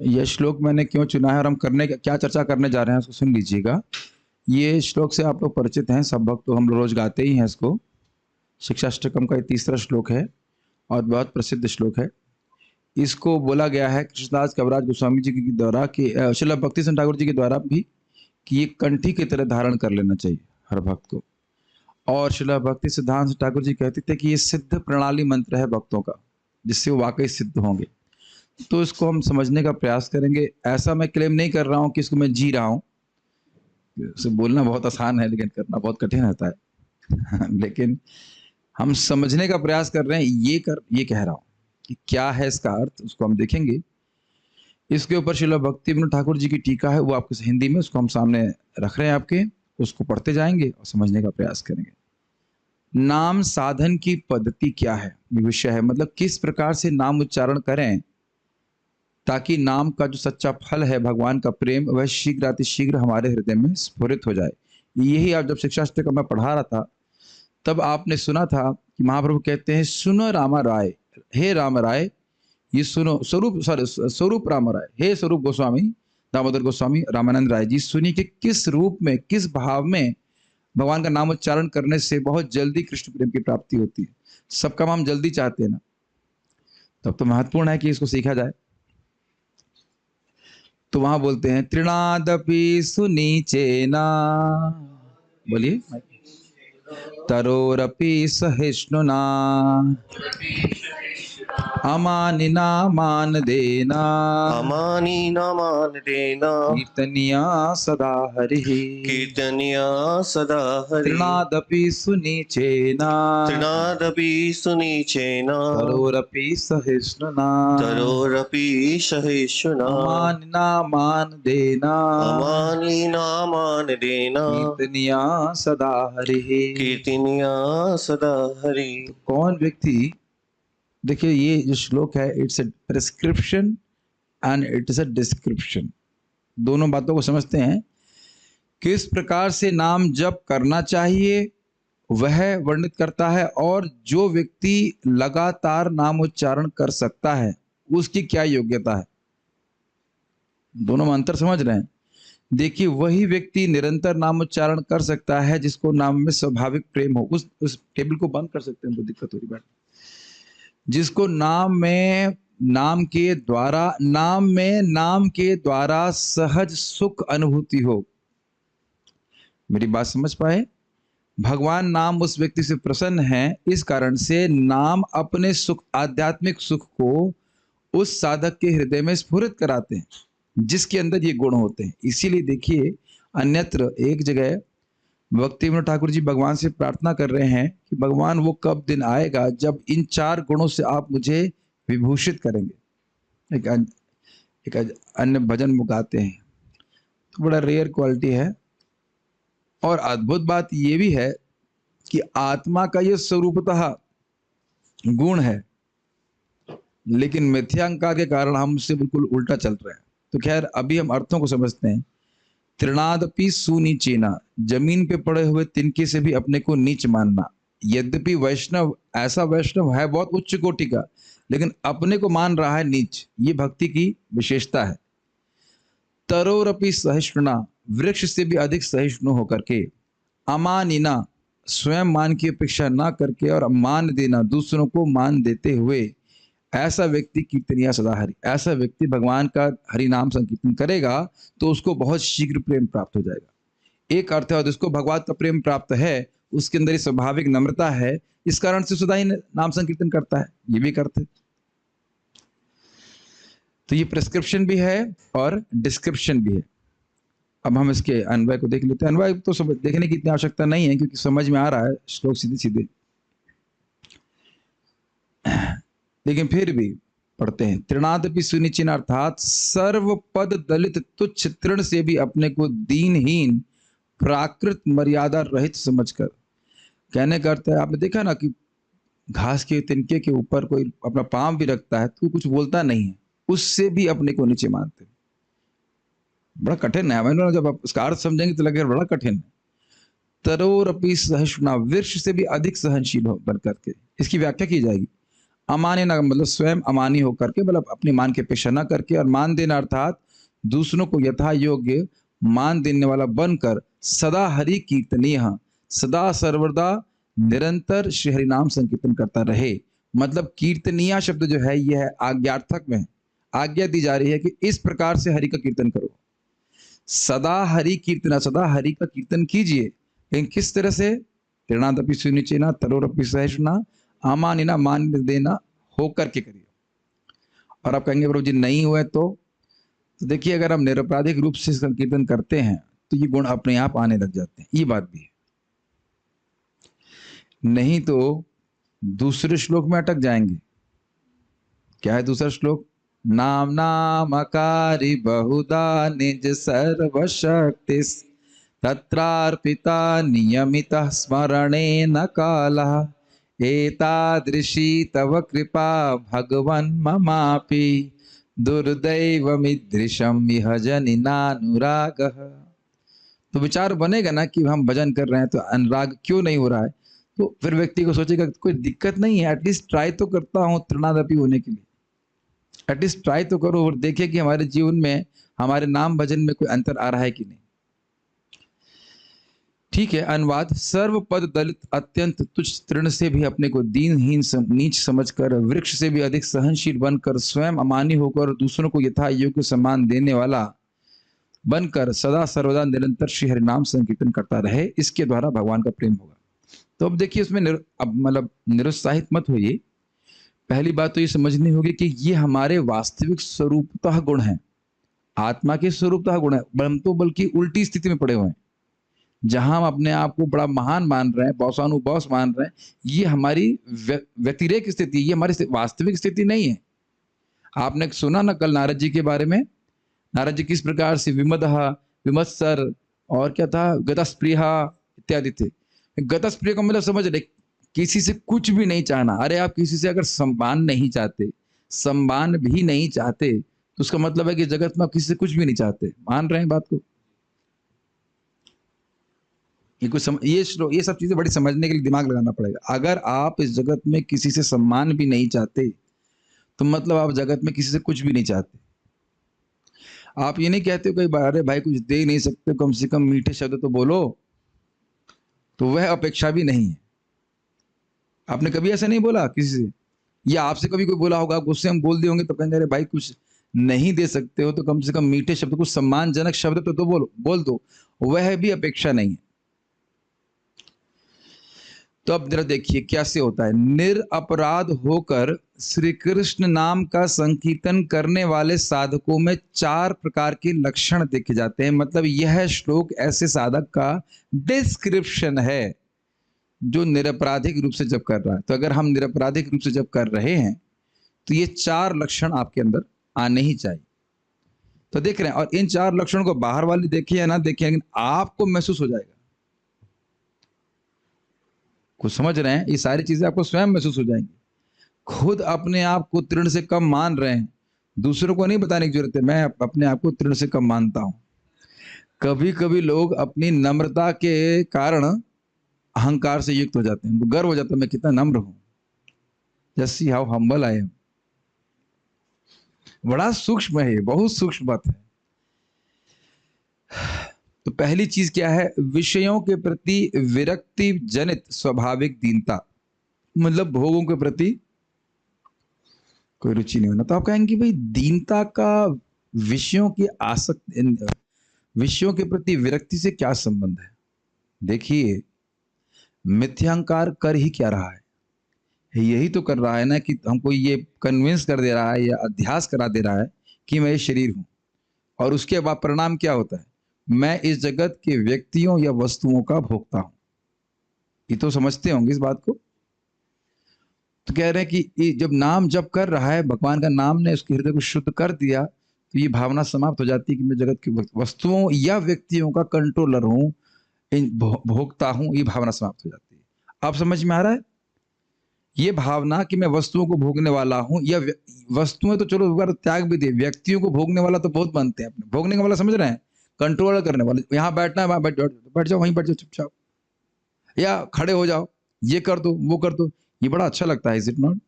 यह श्लोक मैंने क्यों चुना है और हम करने क्या चर्चा करने जा रहे हैं उसको सुन लीजिएगा। ये श्लोक से आप लोग परिचित हैं, सब भक्त तो हम लोग रोज गाते ही हैं इसको। शिक्षाष्टकम का ये तीसरा श्लोक है और बहुत प्रसिद्ध श्लोक है। इसको बोला गया है कृष्णदास कविराज गोस्वामी जी के द्वारा कि श्रील भक्ति सिंह ठाकुर जी के द्वारा भी कि ये कंठी की तरह धारण कर लेना चाहिए हर भक्त को। और श्रील भक्ति सिद्धांत ठाकुर जी कहते थे कि ये सिद्ध प्रणाली मंत्र है भक्तों का, जिससे वो वाकई सिद्ध होंगे। तो इसको हम समझने का प्रयास करेंगे। ऐसा मैं क्लेम नहीं कर रहा हूँ कि इसको मैं जी रहा हूँ, इसे बोलना बहुत आसान है लेकिन करना बहुत कठिन रहता है लेकिन हम समझने का प्रयास कर रहे हैं। ये कह रहा हूँ कि क्या है इसका अर्थ, उसको हम देखेंगे। इसके ऊपर श्रील भक्ति विनोद ठाकुर जी की टीका है, वो आपके हिंदी में, उसको हम सामने रख रहे हैं आपके, उसको पढ़ते जाएंगे और समझने का प्रयास करेंगे। नाम साधन की पद्धति क्या है, ये विषय है। मतलब किस प्रकार से नाम उच्चारण करें ताकि नाम का जो सच्चा फल है भगवान का प्रेम, वह शीघ्र अतिशीघ्र हमारे हृदय में स्फुरित हो जाए। यही आप जब शिक्षाष्टक में पढ़ा रहा था तब आपने सुना था कि महाप्रभु कहते हैं सुनो रामा राय, हे राम राय ये सुनो। स्वरूप राम राय, हे स्वरूप गोस्वामी दामोदर गोस्वामी रामानंद राय जी, सुनिए कि किस रूप में, किस भाव में भगवान का नाम उच्चारण करने से बहुत जल्दी कृष्ण प्रेम की प्राप्ति होती है। सब काम हम जल्दी चाहते हैं ना, तब तो महत्वपूर्ण है कि इसको सीखा जाए। तो वहां बोलते हैं त्रिनादपि सुनीचेना, बोलिए, तरोरपि सहिष्णुना अमानिना मान देना, अमानिना मान देना, कीर्तनिया सदा हरिः, कीर्तनिया सदा हरि। त्रिनादपि सुनीचेना, त्रिनादपि सुनीचेना, तरोरपि सहिष्णुना, तरोरपि सहिष्णुना, अमानिना मान देना, अमानिना मान देना, कीर्तनिया सदा हरिः। कीर्तनिया सदा हरि। तो कौन व्यक्ति, देखिए ये जो श्लोक है it's a prescription and it is a description, दोनों बातों को समझते हैं। किस प्रकार से नाम जप करना चाहिए वह वर्णित करता है, और जो व्यक्ति लगातार नाम उच्चारण कर सकता है उसकी क्या योग्यता है। दोनों में अंतर समझ रहे हैं। देखिए वही व्यक्ति निरंतर नाम उच्चारण कर सकता है जिसको नाम में स्वाभाविक प्रेम हो। उस टेबल को बंद कर सकते हैं, तो दिक्कत हो रही बैठ। जिसको नाम में नाम के द्वारा सहज सुख अनुभूति हो। मेरी बात समझ पाए? भगवान नाम उस व्यक्ति से प्रसन्न है, इस कारण से नाम अपने सुख, आध्यात्मिक सुख को उस साधक के हृदय में स्फुरित कराते हैं जिसके अंदर ये गुण होते हैं। इसीलिए देखिए अन्यत्र एक जगह भक्ति विनोद ठाकुर जी भगवान से प्रार्थना कर रहे हैं कि भगवान वो कब दिन आएगा जब इन 4 गुणों से आप मुझे विभूषित करेंगे। एक अन्य भजन वो गाते हैं, तो बड़ा रेयर क्वालिटी है। और अद्भुत बात ये भी है कि आत्मा का ये स्वरूपतः गुण है, लेकिन मिथ्यांका के कारण हम उससे बिल्कुल उल्टा चल रहे हैं। तो खैर अभी हम अर्थों को समझते हैं। त्रिनादपि सुनीचेना, जमीन पे पड़े हुए तिनके से भी अपने को नीच मानना। यद्यपि वैष्णव ऐसा वैष्णव है बहुत उच्च कोटि का, लेकिन अपने को मान रहा है नीच, ये भक्ति की विशेषता है। तरोरपि सहिष्णुना, वृक्ष से भी अधिक सहिष्णु होकर के। अमानिना, स्वयं मान की अपेक्षा ना करके, और मान देना, दूसरों को मान देते हुए। ऐसा व्यक्ति कीर्तनिया सदा हरि, ऐसा व्यक्ति भगवान का हरि नाम संकीर्तन करेगा तो उसको बहुत शीघ्र प्रेम प्राप्त हो जाएगा। एक अर्थ है, और जिसको भगवान का प्रेम प्राप्त है उसके अंदर स्वाभाविक नम्रता है, इस कारण से सदा ही नाम संकीर्तन करता है। ये भी करते। तो ये प्रिस्क्रिप्शन भी है और डिस्क्रिप्शन भी है। अब हम इसके अन्वय को देख लेते हैं। अन्वय तो देखने की इतनी आवश्यकता नहीं है क्योंकि समझ में आ रहा है श्लोक सीधे सीधे, लेकिन फिर भी पढ़ते हैं। त्रिनादपि सुनिचिन, अर्थात सर्व पद दलित तुच्छ तृण से भी अपने को दीनहीन प्राकृत मर्यादा रहित समझकर। कहने का अर्थ है, आपने देखा ना कि घास के तिनके के ऊपर कोई अपना पांव भी रखता है तो कुछ बोलता नहीं है, उससे भी अपने को नीचे मानते। बड़ा कठिन है, मैंने जब आप इसका अर्थ समझेंगे तो लगेगा बड़ा कठिन है। तरोरपि सहिष्णुना, वृक्ष से भी अधिक सहनशील हो बन करके, इसकी व्याख्या की जाएगी। अमानी ना मतलब स्वयं अमानी होकर के, मतलब अपनी मान के अपेक्षा न करके, और मान देना अर्थात दूसरों को यथा योग्य मान देने वाला बनकर सदा हरि कीर्तनीय, सदा सर्वदा निरंतर श्री हरि नाम संकीर्तन करता रहे। मतलब कीर्तनीय शब्द जो है यह है आज्ञार्थक में है। आज्ञा दी जा रही है कि इस प्रकार से हरि का कीर्तन करो, सदा हरि कीर्तना, सदा हरि का कीर्तन कीजिए। लेकिन किस तरह से? तृणादपि सुनिचेना तरोरपि सहिष्णुना अमानिना मान देना होकर के करिए। और आप कहेंगे प्रभु जी नहीं हुए तो देखिए, अगर हम निरपराधिक रूप से संकीर्तन करते हैं तो ये गुण अपने आप आने लग जाते हैं, ये बात भी है। नहीं तो दूसरे श्लोक में अटक जाएंगे। क्या है दूसरा श्लोक? नाम नामकारी बहुधा निज सर्वशक्ति तत्रार्पिता नियमितः स्मरणेन कालः एतादृशी तव कृपा भगवन् ममापि दुर्दैवमिदृशम् इह जनिनानुरागः। तो विचार बनेगा ना कि हम भजन कर रहे हैं तो अनुराग क्यों नहीं हो रहा है, तो फिर व्यक्ति को सोचेगा कोई दिक्कत नहीं है, एटलीस्ट ट्राई तो करता हूँ तृणादपि होने के लिए, एटलीस्ट ट्राई तो करो और देखे कि हमारे जीवन में हमारे नाम भजन में कोई अंतर आ रहा है कि नहीं। ठीक है। अनुवाद: सर्व पद दलित अत्यंत तुच्छ तृण से भी अपने को दीनहीन नीच समझकर, वृक्ष से भी अधिक सहनशील बनकर, स्वयं अमानी होकर दूसरों को यथा योग्य सम्मान देने वाला बनकर सदा सर्वदा निरंतर श्री हरि नाम संकीर्तन करता रहे, इसके द्वारा भगवान का प्रेम होगा। तो अब देखिए उसमें अब मतलब निरुत्साहित मत होइए। पहली बात तो ये समझनी होगी कि ये हमारे वास्तविक स्वरूपतः गुण है, आत्मा के स्वरूपतः गुण है। हम तो बल्कि उल्टी स्थिति में पड़े हुए हैं, जहां हम अपने आप को बड़ा महान मान रहे हैं, बॉसानु बॉस मान रहे हैं। ये हमारी व्यतिरेक स्थिति, ये हमारी वास्तविक स्थिति नहीं है। आपने सुना ना कल नारद जी के बारे में, नारद जी किस प्रकार से विमदः, विमत्सर और क्या था, गतस्प्रिया इत्यादि थे। गतस्प्रिय का मतलब समझ रहे, किसी से कुछ भी नहीं चाहना। अरे आप किसी से अगर सम्मान नहीं चाहते, सम्मान भी नहीं चाहते, तो उसका मतलब है कि जगत में आप किसी से कुछ भी नहीं चाहते। मान रहे हैं बात को? ये सब चीजें बड़ी समझने के लिए दिमाग लगाना पड़ेगा। अगर आप इस जगत में किसी से सम्मान भी नहीं चाहते तो मतलब आप जगत में किसी से कुछ भी नहीं चाहते। आप ये नहीं कहते हो कई अरे भाई कुछ दे नहीं सकते, कम से कम मीठे शब्द तो बोलो, तो वह अपेक्षा भी नहीं है। आपने कभी ऐसा नहीं बोला किसी से, या आपसे कभी कोई बोला होगा, गुस्से में बोल दिए होंगे तो कहेंगे अरे भाई कुछ नहीं दे सकते हो तो कम से कम मीठे शब्द, कुछ सम्मानजनक शब्द तो बोल दो, वह भी अपेक्षा नहीं है। तो अब जरा देखिए कैसे होता है। निरअपराध होकर श्री कृष्ण नाम का संकीर्तन करने वाले साधकों में 4 प्रकार के लक्षण देखे जाते हैं। मतलब यह श्लोक ऐसे साधक का डिस्क्रिप्शन है जो निरपराधिक रूप से जब कर रहा है। तो अगर हम निरपराधिक रूप से जब कर रहे हैं तो ये 4 लक्षण आपके अंदर आने ही चाहिए। तो देख रहे हैं, और इन 4 लक्षणों को बाहर वाले देखिए या ना देखिए, लेकिन आपको महसूस हो जाएगा। कुछ समझ रहे हैं? ये सारी चीजें आपको स्वयं महसूस हो जाएंगी। खुद अपने आप को तृण से कम मान रहे हैं, दूसरों को नहीं बताने की जरूरत है मैं अपने आप को तृण से कम मानता हूं। कभी कभी लोग अपनी नम्रता के कारण अहंकार से युक्त हो जाते हैं, उनको गर्व हो जाता है मैं कितना नम्र हूं। Just see how humble I am. बड़ा सूक्ष्म है, बहुत सूक्ष्म बात है। तो पहली चीज क्या है? विषयों के प्रति विरक्ति जनित स्वाभाविक दीनता। मतलब भोगों के प्रति कोई रुचि नहीं होना। तो आप कहेंगे भाई दीनता का विषयों की आसक्ति, विषयों के प्रति विरक्ति से क्या संबंध है? देखिए मिथ्यांकार कर ही क्या रहा है? यही तो कर रहा है ना कि हमको ये कन्विंस कर दे रहा है या अध्यास करा दे रहा है कि मैं ये शरीर हूं, और उसके बाद परिणाम क्या होता है? मैं इस जगत के व्यक्तियों या वस्तुओं का भोक्ता हूं। ये तो समझते होंगे इस बात को। तो कह रहे हैं कि जब नाम जप कर रहा है, भगवान का नाम ने उसके हृदय को शुद्ध कर दिया, तो ये भावना समाप्त हो जाती है कि मैं जगत की वस्तुओं या व्यक्तियों का कंट्रोलर हूं, भोक्ता हूं। ये भावना समाप्त हो जाती है। आप समझ में आ रहा है? ये भावना कि मैं वस्तुओं को भोगने वाला हूं, या वस्तुएं तो चलो एक बार त्याग भी दे, व्यक्तियों को भोगने वाला तो बहुत बनते हैं। अपने भोगने का वाला समझ रहे हैं? कंट्रोल करने वाले। यहाँ बैठना है वहां बैठ जाओ, वहीं बैठ जाओ चुपचाप, या खड़े हो जाओ, ये कर दो वो कर दो। ये बड़ा अच्छा लगता है, इज इट नॉट?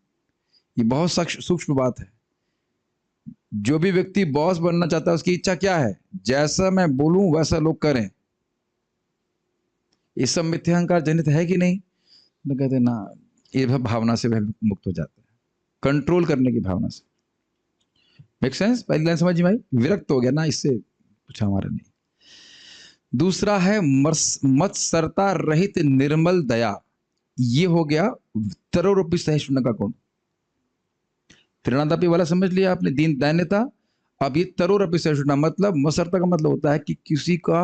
ये बहुत सूक्ष्म बात है। जो भी व्यक्ति बॉस बनना चाहता है उसकी इच्छा क्या है? जैसा मैं बोलूं वैसा लोग करें। ये सब मिथ्याहंकार जनित है कि नहीं? तो कहते ना, ये भावना से वह मुक्त हो जाता है, कंट्रोल करने की भावना से। Make sense? पहली लाइन समझ में आई? विरक्त हो गया ना, इससे पूछा हमारा नहीं। दूसरा है मत्सरता रहित निर्मल दया। ये हो गया तरोरूपी सहिष्णुता का गुण। त्रिणादपि वाला समझ लिया आपने, दीन दैन्यता। अब ये तरोरूपी सहिष्णुता मतलब, मत्सरता का मतलब होता है कि किसी का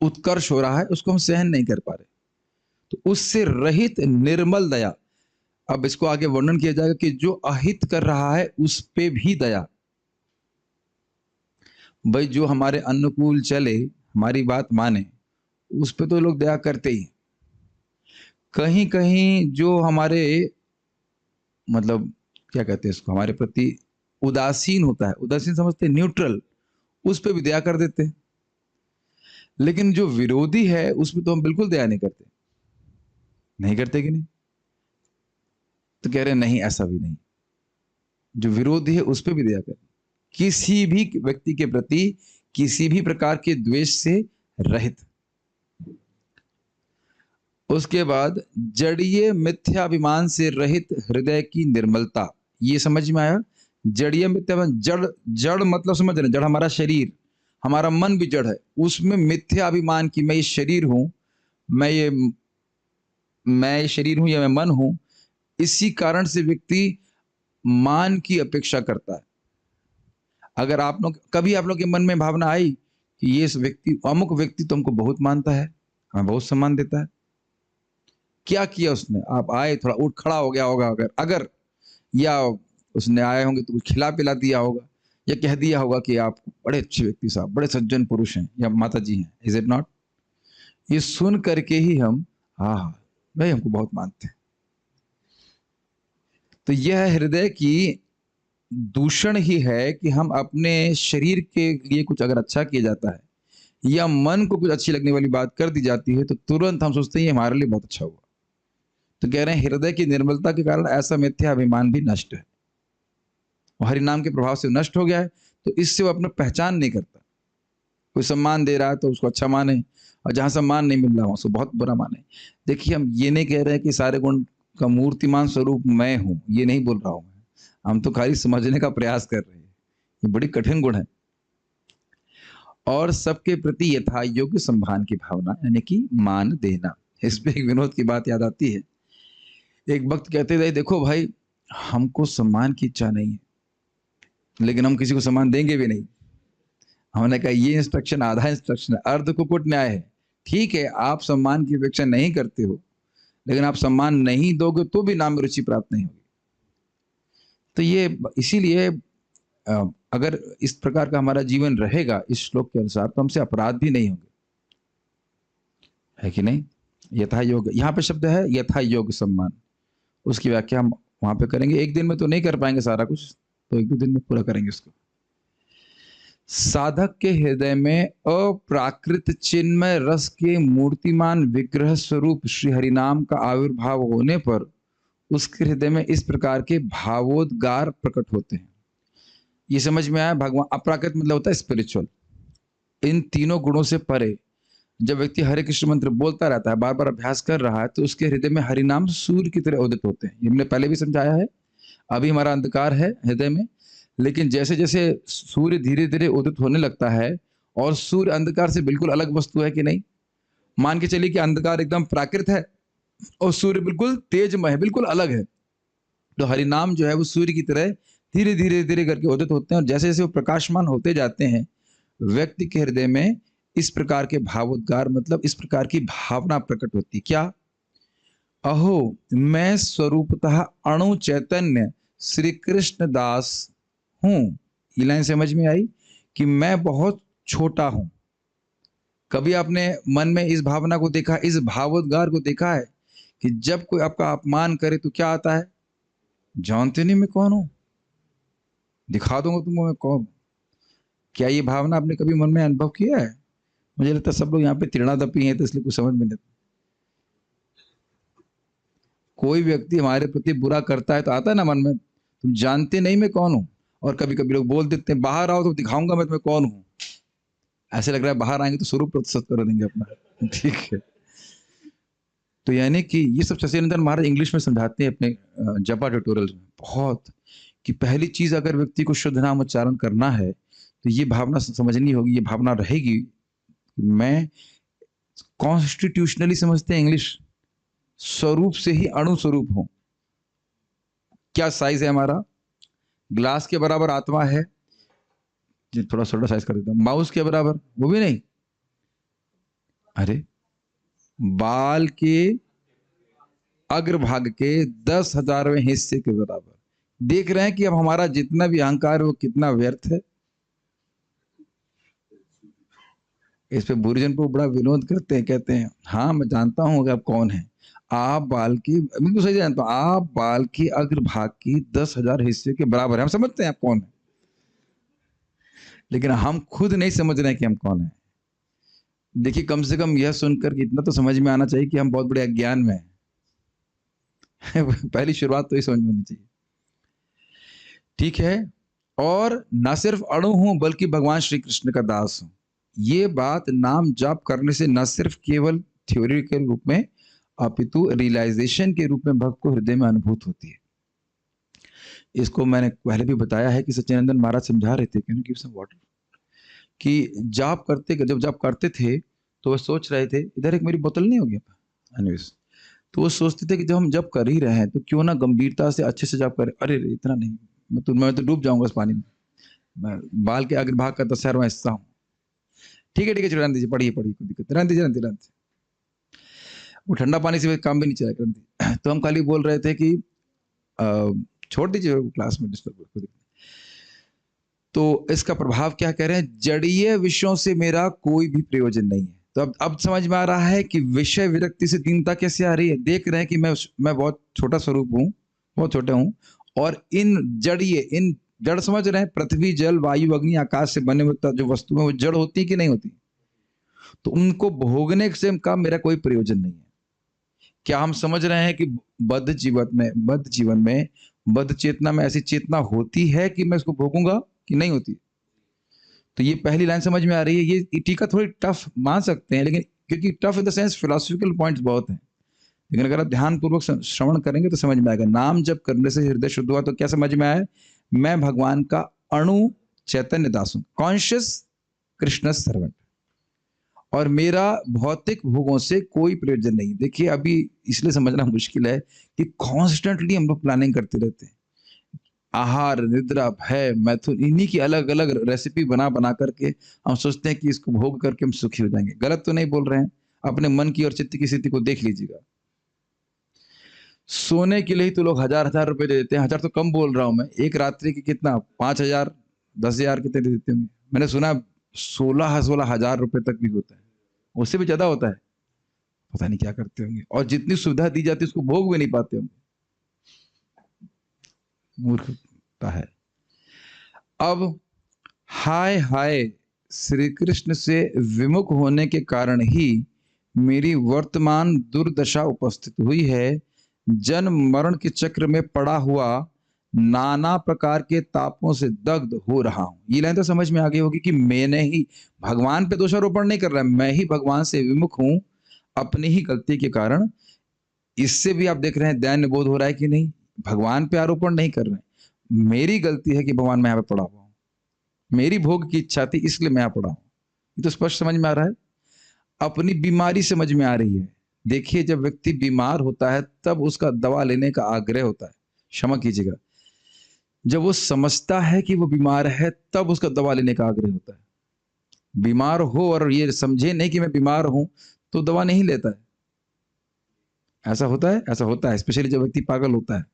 उत्कर्ष हो रहा है उसको हम सहन नहीं कर पा रहे, तो उससे रहित निर्मल दया। अब इसको आगे वर्णन किया जाएगा कि जो अहित कर रहा है उस पे भी दया। भाई जो हमारे अनुकूल चले, हमारी बात माने, उस पे तो लोग दया करते ही। कहीं कहीं जो हमारे मतलब क्या कहते हैं इसको, हमारे प्रति उदासीन होता है, उदासीन समझते हैं, न्यूट्रल, उस पे भी दया कर देते हैं। लेकिन जो विरोधी है उस पे तो हम बिल्कुल दया नहीं करते। नहीं करते कि नहीं? तो कह रहे नहीं, ऐसा भी नहीं। जो विरोधी है उस पे भी दया करें, किसी भी व्यक्ति के प्रति किसी भी प्रकार के द्वेष से रहित। उसके बाद जड़ीय मिथ्याभिमान से रहित हृदय की निर्मलता। ये समझ में आया? जड़ीय मिथ्याभिमान, जड़, जड़ मतलब समझ रहे हैं, जड़ हमारा शरीर, हमारा मन भी जड़ है, उसमें मिथ्याभिमान की मैं ये शरीर हूं, मैं ये शरीर हूं या मैं मन हूं, इसी कारण से व्यक्ति मान की अपेक्षा करता है। अगर आप लोग कभी आप लोग के मन में भावना आई कि ये व्यक्ति, अमुक व्यक्ति तुमको बहुत मानता है, हमें बहुत सम्मान देता है, क्या किया उसने? आप आए, थोड़ा उठ खड़ा हो गया होगा अगर या उसने आए होंगे तो कुछ खिला पिला दिया होगा, या कह दिया होगा कि आप बड़े अच्छे व्यक्ति साहब, बड़े सज्जन पुरुष हैं या माता जी हैं। Is it not? ये सुन करके ही हम, हाँ भाई हमको बहुत मानते हैं। तो यह हृदय की दूषण ही है कि हम अपने शरीर के लिए कुछ अगर अच्छा किया जाता है या मन को कुछ अच्छी लगने वाली बात कर दी जाती है तो तुरंत हम सोचते हैं ये हमारे लिए बहुत अच्छा हुआ। तो कह रहे हैं हृदय की निर्मलता के कारण ऐसा मिथ्या अभिमान भी नष्ट है, और हरि नाम के प्रभाव से नष्ट हो गया है। तो इससे वो अपना पहचान नहीं करता। कोई सम्मान दे रहा है तो उसको अच्छा माने, और जहां सम्मान नहीं मिल रहा उसको बहुत बुरा माने। देखिए हम ये नहीं कह रहे हैं कि सारे गुण का मूर्तिमान स्वरूप मैं हूं, ये नहीं बोल रहा हूं मैं। हम तो खाली समझने का प्रयास कर रहे हैं, ये बड़ी कठिन गुण है। और सबके प्रति यथा योग्य सम्मान की भावना, यानी कि मान देना। इस पे एक विनोद की बात याद आती है। एक वक्त कहते थे, देखो भाई हमको सम्मान की इच्छा नहीं है, लेकिन हम किसी को सम्मान देंगे भी नहीं। हमने कहा ये इंस्ट्रक्शन आधा इंस्ट्रक्शन है, अर्ध कुकुट न्याय है। ठीक है, आप सम्मान की अपेक्षा नहीं करते हो, लेकिन आप सम्मान नहीं दोगे तो भी नाम में रुचि प्राप्त नहीं होगी। तो ये इसीलिए अगर इस प्रकार का हमारा जीवन रहेगा इस श्लोक के अनुसार, तो हमसे अपराध भी नहीं होंगे, है कि नहीं? यथा योग, यहाँ पे शब्द है यथा योग सम्मान, उसकी व्याख्या हम वहां पे करेंगे। एक दिन में तो नहीं कर पाएंगे सारा कुछ, तो एक दो दिन में पूरा करेंगे उसको। साधक के हृदय में अप्राकृत चिन्मय रस के मूर्तिमान विग्रह स्वरूप श्री हरिनाम का आविर्भाव होने पर उसके हृदय में इस प्रकार के भावोद्गार प्रकट होते हैं। ये समझ में आया? भगवान अप्राकृत मतलब होता है स्पिरिचुअल, इन तीनों गुणों से परे। जब व्यक्ति हरे कृष्ण मंत्र बोलता रहता है, बार बार अभ्यास कर रहा है, तो उसके हृदय में हरिनाम सूर्य की तरह उदित होते हैं। ये हमने पहले भी समझाया है। अभी हमारा अंधकार है हृदय में, लेकिन जैसे जैसे सूर्य धीरे धीरे उदित होने लगता है, और सूर्य अंधकार से बिल्कुल अलग वस्तु है कि नहीं? मान के चलिए कि अंधकार एकदम प्राकृत है और सूर्य बिल्कुल तेजमय है, बिल्कुल अलग है। तो हरिनाम जो है वो सूर्य की तरह धीरे धीरे धीरे करके उदित होते हैं, और जैसे जैसे वो प्रकाशमान होते जाते हैं, व्यक्ति के हृदय में इस प्रकार के भावोद्गार मतलब इस प्रकार की भावना प्रकट होती है। क्या? अहो मैं स्वरूपतः अणु चैतन्य श्री कृष्ण दास हूं। ये लाइन समझ में आई कि मैं बहुत छोटा हूं? कभी आपने मन में इस भावना को देखा, इस भावोद्गार को देखा है कि जब कोई आपका अपमान करे तो क्या आता है? जानते नहीं मैं कौन हूं, दिखा दूंगा तुमको मैं कौन। क्या ये भावना आपने कभी मन में अनुभव किया है? मुझे लगता है सब लोग यहाँ पे त्रिणादपी हैं, तो इसलिए कुछ समझ में नहीं। कोई व्यक्ति हमारे प्रति बुरा करता है तो आता है ना मन में, तुम जानते नहीं मैं कौन हूं। और कभी कभी लोग बोल देते हैं बाहर आओ तो दिखाऊंगा मैं तुम्हें कौन हूं। ऐसे लग रहा है बाहर आएंगे तो स्वरूप प्रतिशत कर देंगे अपना। ठीक है। तो यानी कि ये सब सच्चिदानंद महाराज इंग्लिश में समझाते हैं अपने जपा ट्यूटोरियल्स में बहुत, कि पहली चीज अगर व्यक्ति को शुद्ध नाम उच्चारण करना है तो ये भावना समझनी होगी, ये भावना रहेगी कि मैं कॉन्स्टिट्यूशनली समझते हैं इंग्लिश, स्वरूप से ही अणु स्वरूप हूं। क्या साइज है हमारा? ग्लास के बराबर आत्मा है, थोड़ा छोटा साइज कर देता हूं, माउस के बराबर वो भी नहीं, अरे बाल के अग्रभाग के 10,000वें हिस्से के बराबर। देख रहे हैं कि अब हमारा जितना भी अहंकार है वो कितना व्यर्थ है। इस पे बुरीजन को बड़ा विनोद करते हैं, कहते हैं हाँ मैं जानता हूं कि आप कौन है, आप बाल की, बिल्कुल सही जानता हूं, आप बाल के अग्रभाग की 10,000 हिस्से के बराबर है, हम समझते हैं आप कौन है, लेकिन हम खुद नहीं समझ रहे हैं कि हम कौन है। देखिए कम से कम यह सुनकर इतना तो समझ में आना चाहिए कि हम बहुत बड़े अज्ञान में हैं। पहली शुरुआत तो ये समझ में होनी चाहिए। ठीक है। और न सिर्फ अणु हूं बल्कि भगवान श्री कृष्ण का दास हूं। ये बात नाम जाप करने से न सिर्फ केवल थ्योरी के रूप में अपितु रियलाइजेशन के रूप में भक्त को हृदय में अनुभूत होती है। इसको मैंने पहले भी बताया है कि सच्चिदानंद महाराज समझा रहे थे कि जाप करते, जब जाप करते थे तो वह सोच रहे थे, इधर एक मेरी बोतल नहीं होगी, तो वो सोचते थे कि जब हम जप कर ही रहे हैं तो क्यों ना गंभीरता से अच्छे से जप करें। अरे इतना नहीं, मैं तो डूब जाऊंगा इस पानी में, मैं बाल के अग्रभाग का 10,000वां हिस्सा हूँ। ठीक है रहने दीजिए, पढ़िए कोई दिक्कत, रहने दीजिए। वो ठंडा पानी से काम भी नहीं चला। तो हम खाली बोल रहे थे कि छोड़ दीजिए क्लास में डिस्टर्ब। तो इसका प्रभाव क्या कह रहे हैं, जड़ीय विषयों से मेरा कोई भी प्रयोजन नहीं है। तो अब समझ में आ रहा है कि विषय विरक्ति से दीनता कैसे आ रही है। देख रहे हैं कि मैं बहुत छोटा स्वरूप हूँ, बहुत छोटे हूँ, और इन जड़ समझ रहे हैं, पृथ्वी जल वायु अग्नि आकाश से बने हुए जो वस्तु है वो जड़ होती है कि नहीं होती, तो उनको भोगने से का मेरा कोई प्रयोजन नहीं है। क्या हम समझ रहे हैं कि बद्ध जीवन में बद्ध चेतना में ऐसी चेतना होती है कि मैं इसको भोगूंगा कि नहीं होती? तो ये पहली लाइन समझ में आ रही है। ये टीका थोड़ी टफ मान सकते हैं, लेकिन क्योंकि tough in the sense philosophical points बहुत हैं, लेकिन अगर आप ध्यान पूर्वक श्रवण करेंगे तो समझ में आएगा। नाम जप करने से हृदय शुद्ध हुआ, तो क्या समझ में आया, मैं भगवान का अणु चैतन्य दास हूं, कॉन्शियस कृष्ण सर्वेंट, और मेरा भौतिक भोगों से कोई प्रयोजन नहीं। देखिए अभी इसलिए समझना मुश्किल है कि कॉन्स्टेंटली हम लोग प्लानिंग करते रहते हैं, आहार निद्रा भय मैथुन, इन्हीं की अलग अलग रेसिपी बना करके हम सोचते हैं कि इसको भोग करके हम सुखी हो जाएंगे। गलत तो नहीं बोल रहे हैं, अपने मन की और चित्त की स्थिति को देख लीजिएगा। सोने के लिए ही तो लोग 1,000 रुपए दे देते हैं, 1,000 तो कम बोल रहा हूं मैं, एक रात्रि की कितना 5,000 10,000 कितने दे देते होंगे। मैंने सुना 16,000 रुपए तक भी होता है, उससे भी ज्यादा होता है, पता नहीं क्या करते होंगे, और जितनी सुविधा दी जाती है उसको भोग भी नहीं पाते होंगे। मूर्खता है। अब हाय हाय श्री कृष्ण से विमुख होने के कारण ही मेरी वर्तमान दुर्दशा उपस्थित हुई है। जन्म मरण के चक्र में पड़ा हुआ नाना प्रकार के तापों से दग्ध हो रहा हूं। ये लाइन तो समझ में आ गई होगी कि मैंने ही, भगवान पे दोषारोपण नहीं कर रहा, मैं ही भगवान से विमुख हूं अपनी ही गलती के कारण। इससे भी आप देख रहे हैं दैन्य बोध हो रहा है कि नहीं, भगवान पे आरोपण नहीं कर रहे हैं, मेरी गलती है कि भगवान मैं यहाँ पे पड़ा हुआ हूं, मेरी भोग की इच्छा थी इसलिए मैं यहाँ पड़ा हूं। ये तो स्पष्ट समझ में आ रहा है। अपनी बीमारी समझ में आ रही है। देखिए जब व्यक्ति बीमार होता है तब उसका दवा लेने का आग्रह होता है, क्षमा कीजिएगा, जब वो समझता है कि वो बीमार है तब उसका दवा लेने का आग्रह होता है। बीमार हो और ये समझे नहीं कि मैं बीमार हूं तो दवा नहीं लेता है। ऐसा होता है स्पेशली जब व्यक्ति पागल होता है।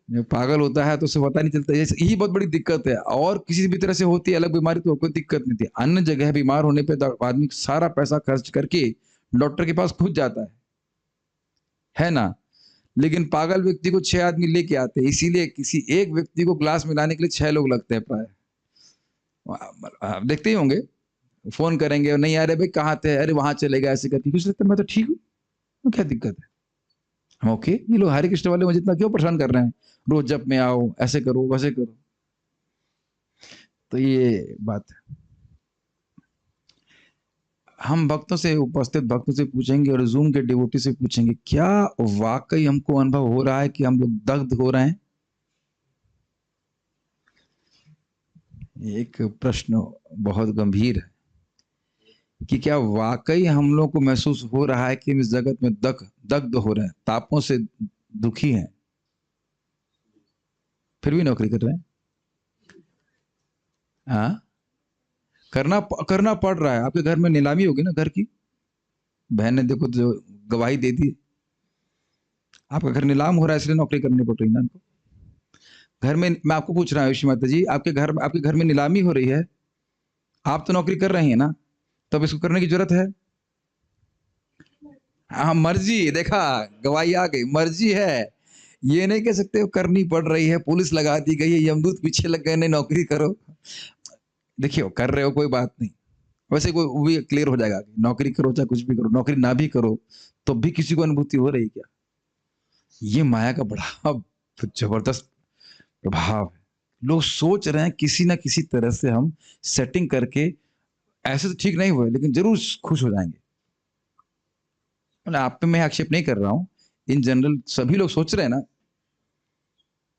जब पागल होता है तो उसे पता नहीं चलता, यही बहुत बड़ी दिक्कत है। और किसी भी तरह से होती है अलग बीमारी तो कोई दिक्कत नहीं थी, अन्य जगह बीमार होने पे आदमी सारा पैसा खर्च करके डॉक्टर के पास खुद जाता है ना। लेकिन पागल व्यक्ति को 6 आदमी लेके आते हैं, इसीलिए किसी एक व्यक्ति को ग्लास मिलाने के लिए 6 लोग लगते हैं प्राय। देखते ही होंगे, फोन करेंगे, नहीं आ रहे भाई कहाँ थे, अरे वहां चले गए, ऐसे करके कुछ लगता है मैं तो ठीक हूँ, क्या दिक्कत है। हम ओके, ये लोग हरे कृष्ण वाले मुझे इतना क्यों परेशान कर रहे हैं, रोज जप में आओ, ऐसे करो वैसे करो। तो ये बात है। हम भक्तों से, उपस्थित भक्तों से पूछेंगे और जूम के डिवोटी से पूछेंगे, क्या वाकई हमको अनुभव हो रहा है कि हम लोग दग्ध हो रहे हैं? एक प्रश्न बहुत गंभीर है कि क्या वाकई हम लोग को महसूस हो रहा है कि हम इस जगत में दग्ध हो रहे हैं, तापों से दुखी हैं, फिर भी नौकरी कर रहे हैं? हाँ, करना पड़ रहा है। आपके घर में नीलामी होगी ना घर की, बहन ने देखो जो गवाही दे दी, आपका घर नीलाम हो रहा है इसलिए नौकरी करनी पड़ रही है ना इनको। घर में, मैं आपको पूछ रहा हूँ ऋषि माता जी, आपके घर में नीलामी हो रही है, आप तो नौकरी कर रही हैं ना, तब इसको करने की जरूरत है? हाँ, मर्जी, देखा, गवाही आ गई, मर्जी है। ये नहीं कह सकते हो करनी पड़ रही है, पुलिस लगा दी गई है, यमदूत पीछे लग गए, नहीं नौकरी करो। देखिए कर रहे हो कोई बात नहीं, वैसे कोई वो भी क्लियर हो जाएगा, नौकरी करो चाहे कुछ भी करो, नौकरी ना भी करो तो भी किसी को अनुभूति हो रही क्या? ये माया का बड़ा जबरदस्त प्रभाव है। लोग सोच रहे हैं किसी ना किसी तरह से हम सेटिंग करके, ऐसे तो ठीक नहीं हुए लेकिन जरूर खुश हो जाएंगे। मतलब आप पे मैं आक्षेप नहीं कर रहा हूं, इन जनरल सभी लोग सोच रहे हैं ना।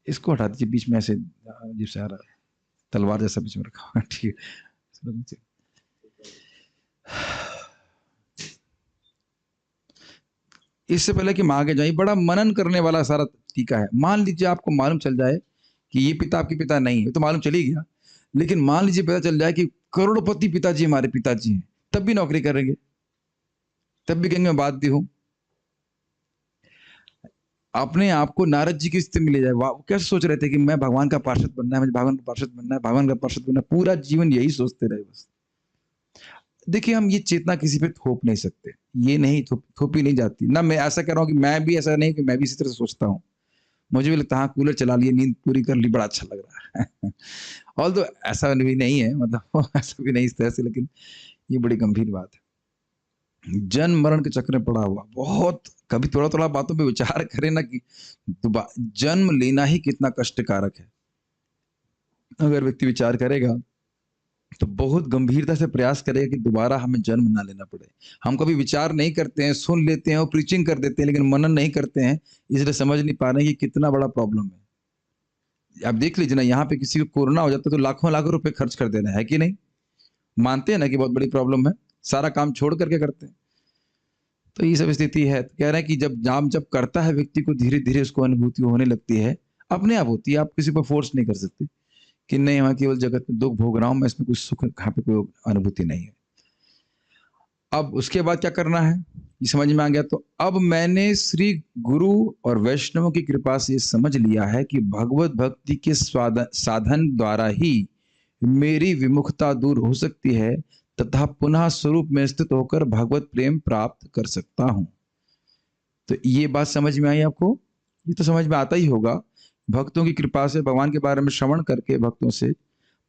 इसको हटा दीजिए, बीच में ऐसे अजीब सा आ रहा है, तलवार जैसा बीच में रखा हुआ है। ठीक है, इससे पहले कि हम आगे जाए, बड़ा मनन करने वाला सारा टीका है। मान लीजिए आपको मालूम चल जाए कि ये पिता आपके पिता नहीं है, तो मालूम चल ही गया, लेकिन मान लीजिए पता चल जाए कि करोड़पति पिताजी हमारे पिताजी हैं, तब भी नौकरी करेंगे, तब भी कहेंगे मैं बाध्य हूं। अपने आप को नारद जी की स्थिति में ले जाए, वो कैसे सोच रहे थे कि मैं भगवान का पार्षद बनना है, मुझे भगवान का पार्षद बनना है, भगवान का पार्षद बनना है, पूरा जीवन यही सोचते रहे बस। देखिए हम ये चेतना किसी पे थोप नहीं सकते, ये नहीं थोपी नहीं जाती ना। मैं ऐसा कह रहा हूँ कि मैं भी ऐसा नहीं कि मैं भी इसी तरह से सोचता हूँ, मुझे भी लगता है हाँ कूलर चला लिए, नींद पूरी कर ली, बड़ा अच्छा लग रहा है। ऑल तो ऐसा भी नहीं है, मतलब ऐसा भी नहीं इस तरह से, लेकिन ये बड़ी गंभीर बात है। जन्म मरण के चक्कर में पड़ा हुआ बहुत, कभी थोड़ा थोड़ा बातों पे विचार करें ना कि जन्म लेना ही कितना कष्टकारक है। अगर व्यक्ति विचार करेगा तो बहुत गंभीरता से प्रयास करेगा कि दोबारा हमें जन्म ना लेना पड़े। हम कभी विचार नहीं करते हैं, सुन लेते हैं और प्रीचिंग कर देते हैं, लेकिन मनन नहीं करते हैं, इसलिए समझ नहीं पा रहे हैं कि कितना बड़ा प्रॉब्लम है। आप देख लीजिए ना, यहाँ पे किसी को कोरोना हो जाता है तो लाखों लाखों रुपए खर्च कर देना है कि नहीं? मानते हैं ना कि बहुत बड़ी प्रॉब्लम है, सारा काम छोड़ करके करते हैं। तो ये सब स्थिति है। तो कह रहे हैं कि जब करता है व्यक्ति को, धीरे धीरे उसको अनुभूति होने लगती है, अपने आप होती है, आप किसी पर फोर्स नहीं कर सकते कि नहीं मैं केवल जगत में दुख भोग रहा हूं, मैं इसमें कुछ सुख, यहाँ पे कोई अनुभूति नहीं है। अब उसके बाद क्या करना है ये समझ में आ गया। तो अब मैंने श्री गुरु और वैष्णवों की कृपा से ये समझ लिया है कि भगवत भक्ति के साधन द्वारा ही मेरी विमुखता दूर हो सकती है तथा पुनः स्वरूप में स्थित होकर भगवत प्रेम प्राप्त कर सकता हूं। तो ये बात समझ में आई आपको? ये तो समझ में आता ही होगा। भक्तों की कृपा से, भगवान के बारे में श्रवण करके, भक्तों से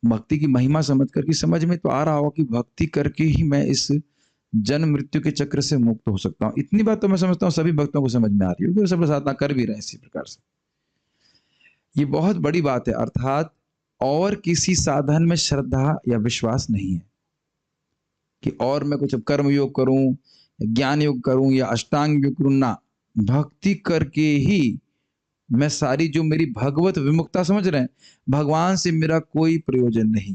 भक्ति की महिमा समझ करके समझ में तो आ रहा होगा कि भक्ति करके ही मैं इस जन्म मृत्यु के चक्र से मुक्त हो सकता हूँ। इतनी बात तो मैं समझता हूँ सभी भक्तों को समझ में आ रही होगी, सब साधना कर भी रहे हैं इसी प्रकार से। ये बहुत बड़ी बात है। अर्थात और किसी साधन में श्रद्धा या विश्वास नहीं है कि और मैं कुछ कर्म योग करूं, ज्ञान योग करूं या अष्टांग योग करूं, ना, भक्ति करके ही मैं सारी जो मेरी भगवत विमुक्ता, समझ रहे हैं, भगवान से मेरा कोई प्रयोजन नहीं,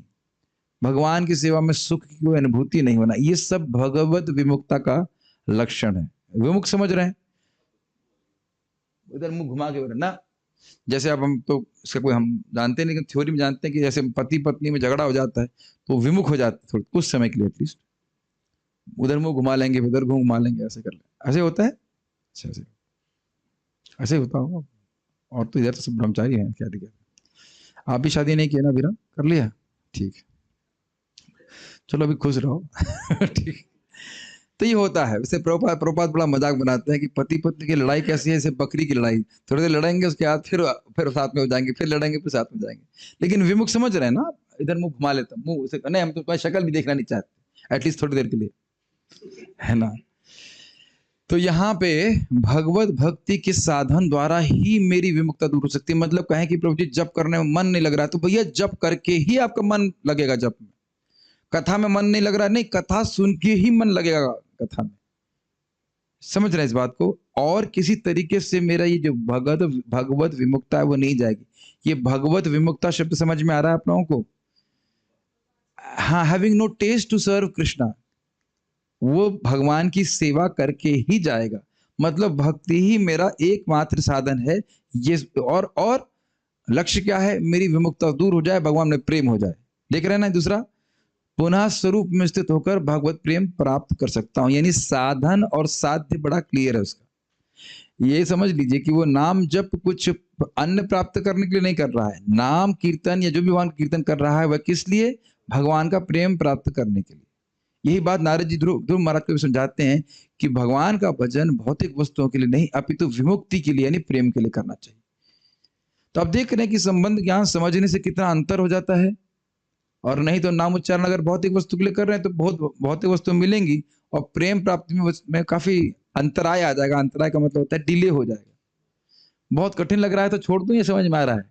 भगवान की सेवा में सुख की कोई अनुभूति नहीं होना, ये सब भगवत विमुक्ता का लक्षण है। विमुक्त समझ रहे हैं? उधर मुंह घुमा के ना, जैसे अब हम तो इसका कोई हम जानते नहीं, लेकिन थ्योरी में जानते हैं कि जैसे पति पत्नी में झगड़ा हो जाता है तो विमुख हो जाते हैं थोड़ा कुछ समय के लिए, एटलीस्ट उधर मुंह घुमा लेंगे, उधर घुमा लेंगे, ऐसे कर लेंगे, ऐसे होता है। अच्छा, ऐसे ऐसे होता होगा। और तो इधर तो सब ब्रह्मचारी हैं, क्या दिक्कत? आप भी शादी नहीं किया ना अभी? कर लिया, ठीक है, चलो अभी खुश रहो। ठीक। तो ये होता है। वैसे प्रभुपाद बड़ा मजाक बनाते हैं कि पति पत्नी की लड़ाई कैसी है, जैसे बकरी की लड़ाई, थोड़ी देर लड़ेंगे उसके बाद फिर साथ में हो जाएंगे, फिर लड़ेंगे फिर साथ में जाएंगे। लेकिन विमुख समझ रहे हैं ना, इधर मुंह घुमा लेता, मुंह से नहीं, हम तो शक्ल भी देखना नहीं चाहते एटलीस्ट थोड़ी देर के लिए, है ना? तो यहाँ पे भगवत भक्ति के साधन द्वारा ही मेरी विमुक्तता दूर हो सकती है। मतलब कहें कि प्रभु जी जप करने में मन नहीं लग रहा है, तो भैया जप करके ही आपका मन लगेगा जप में। कथा में मन नहीं लग रहा है, नहीं, कथा सुन के ही मन लगेगा कथा में। समझ रहे हैं इस बात को? और किसी तरीके से मेरा ये जो भगवत विमुक्ता है वो नहीं जाएगी। ये भगवत विमुक्ता शब्द समझ में आ रहा है आप लोगों को? हाँ, having no taste to serve Krishna, वो भगवान की सेवा करके ही जाएगा। मतलब भक्ति ही मेरा एकमात्र साधन है। ये और लक्ष्य क्या है? मेरी विमुक्ता दूर हो जाए, भगवान में प्रेम हो जाए। देख रहे हैं ना? दूसरा, पुनः स्वरूप में स्थित होकर भगवत प्रेम प्राप्त कर सकता हूं। यानी साधन और साध्य बड़ा क्लियर है उसका। ये समझ लीजिए कि वो नाम जप कुछ अन्न प्राप्त करने के लिए नहीं कर रहा है। नाम कीर्तन या जो भी भगवान कीर्तन कर रहा है वह किस लिए? भगवान का प्रेम प्राप्त करने के लिए। यही बात नारद जी ध्रुव महाराज को भी समझाते हैं कि भगवान का भजन भौतिक वस्तुओं के लिए नहीं, अपितु विमुक्ति के लिए यानी प्रेम के लिए करना चाहिए। तो आप देख रहे हैं कि संबंध ज्ञान समझने से कितना अंतर हो जाता है। और नहीं तो नाम उच्चारण अगर भौतिक वस्तु के लिए कर रहे हैं तो बहुत भौतिक वस्तु मिलेंगी, और प्रेम प्राप्ति में काफी अंतराय आ जाएगा। अंतराय का मतलब होता है डिले हो जाएगा। बहुत कठिन लग रहा है तो छोड़ दूं, ये समझ में आ रहा है?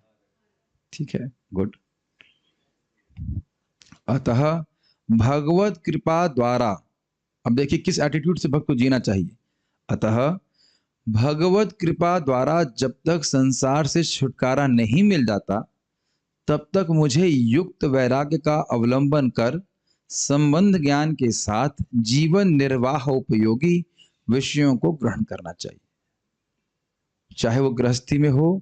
ठीक है, गुड। अतः भगवत कृपा द्वारा, अब देखिए किस एटीट्यूड से भक्त को जीना चाहिए। अतः भगवत कृपा द्वारा जब तक संसार से छुटकारा नहीं मिल जाता, तब तक मुझे युक्त वैराग्य का अवलंबन कर संबंध ज्ञान के साथ जीवन निर्वाह उपयोगी विषयों को ग्रहण करना चाहिए। चाहे वो गृहस्थी में हो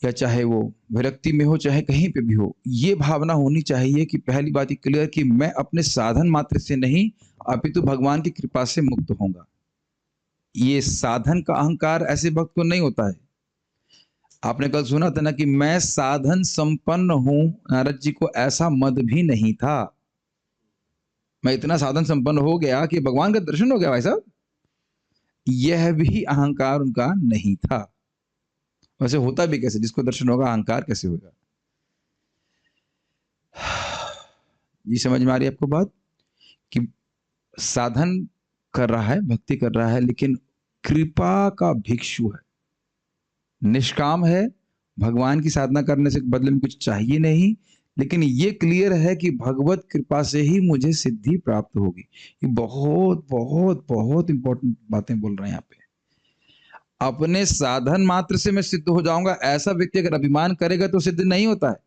या चाहे वो विरक्ति में हो, चाहे कहीं पे भी हो, ये भावना होनी चाहिए कि पहली बात क्लियर कि मैं अपने साधन मात्र से नहीं अपितु भगवान की कृपा से मुक्त होऊंगा। ये साधन का अहंकार ऐसे भक्त को नहीं होता है। आपने कल सुना था ना कि मैं साधन संपन्न हूं। नारद जी को ऐसा मद भी नहीं था। मैं इतना साधन संपन्न हो गया कि भगवान का दर्शन हो गया भाई साहब, यह भी अहंकार उनका नहीं था। वैसे होता भी कैसे? जिसको दर्शन होगा अहंकार कैसे होगा? ये समझ में आ रही है आपको बात? कि साधन कर रहा है, भक्ति कर रहा है, लेकिन कृपा का भिक्षु है, निष्काम है, भगवान की साधना करने से बदले में कुछ चाहिए नहीं, लेकिन ये क्लियर है कि भगवत कृपा से ही मुझे सिद्धि प्राप्त होगी। ये बहुत बहुत बहुत इंपॉर्टेंट बातें बोल रहे हैं यहाँ पे। अपने साधन मात्र से मैं सिद्ध हो जाऊंगा, ऐसा व्यक्ति अगर अभिमान करेगा तो सिद्ध नहीं होता है।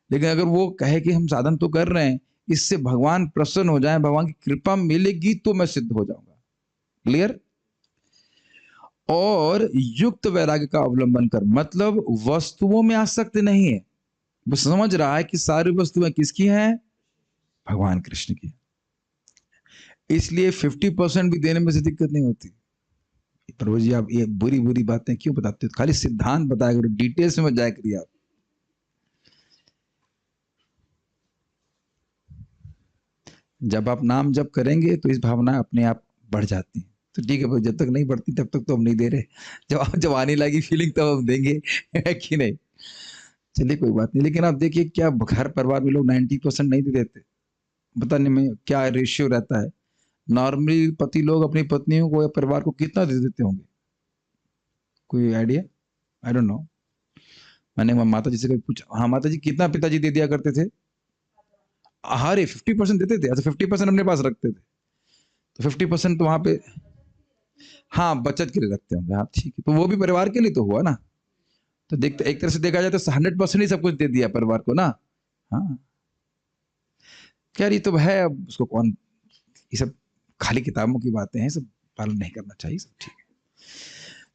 लेकिन अगर वो कहे कि हम साधन तो कर रहे हैं, इससे भगवान प्रसन्न हो जाए, भगवान की कृपा मिलेगी तो मैं सिद्ध हो जाऊंगा। क्लियर? और युक्त वैराग्य का अवलंबन कर, मतलब वस्तुओं में आसक्त नहीं है। वो समझ रहा है कि सारी वस्तुएं किसकी हैं? भगवान कृष्ण की। इसलिए 50% भी देने में से दिक्कत नहीं होती। प्रभु जी आप ये बुरी बुरी बातें क्यों बताते हो? खाली सिद्धांत बताया करो, डिटेल्स में जाया करिए आप। जब आप नाम जप करेंगे तो इस भावना अपने आप बढ़ जाती है। तो ठीक है भाई, जब तक नहीं बढ़ती तब तक तो हम नहीं दे रहे। जब आने लगी फीलिंग तब हम देंगे, है कि नहीं? चलिए कोई बात नहीं। लेकिन आप देखिए क्या घर परिवार में लोग 90% नहीं दे देते। पता नहीं मैं क्या रेशियो रहता है। नॉर्मली पति लोग अपनी पत्नियों को या परिवार को कितना दे देते होंगे? कोई आइडिया? I don't know. मैंने माता जी से कभी पूछा, हाँ माता जी कितना पिताजी दे दिया करते थे? अरे 50% देते थे। अच्छा 50% अपने पास रखते थे, तो 50% तो वहां पे हाँ बचत के लिए रखते होंगे। हाँ ठीक है, तो वो भी परिवार के लिए तो हुआ ना। तो देखते एक तरह से देखा जाए तो 100% ही सब कुछ दे दिया परिवार को ना। हाँ खैर ये तो है, अब उसको कौन, ये सब खाली किताबों की बातें हैं, सब पालन नहीं करना चाहिए, सब ठीक है।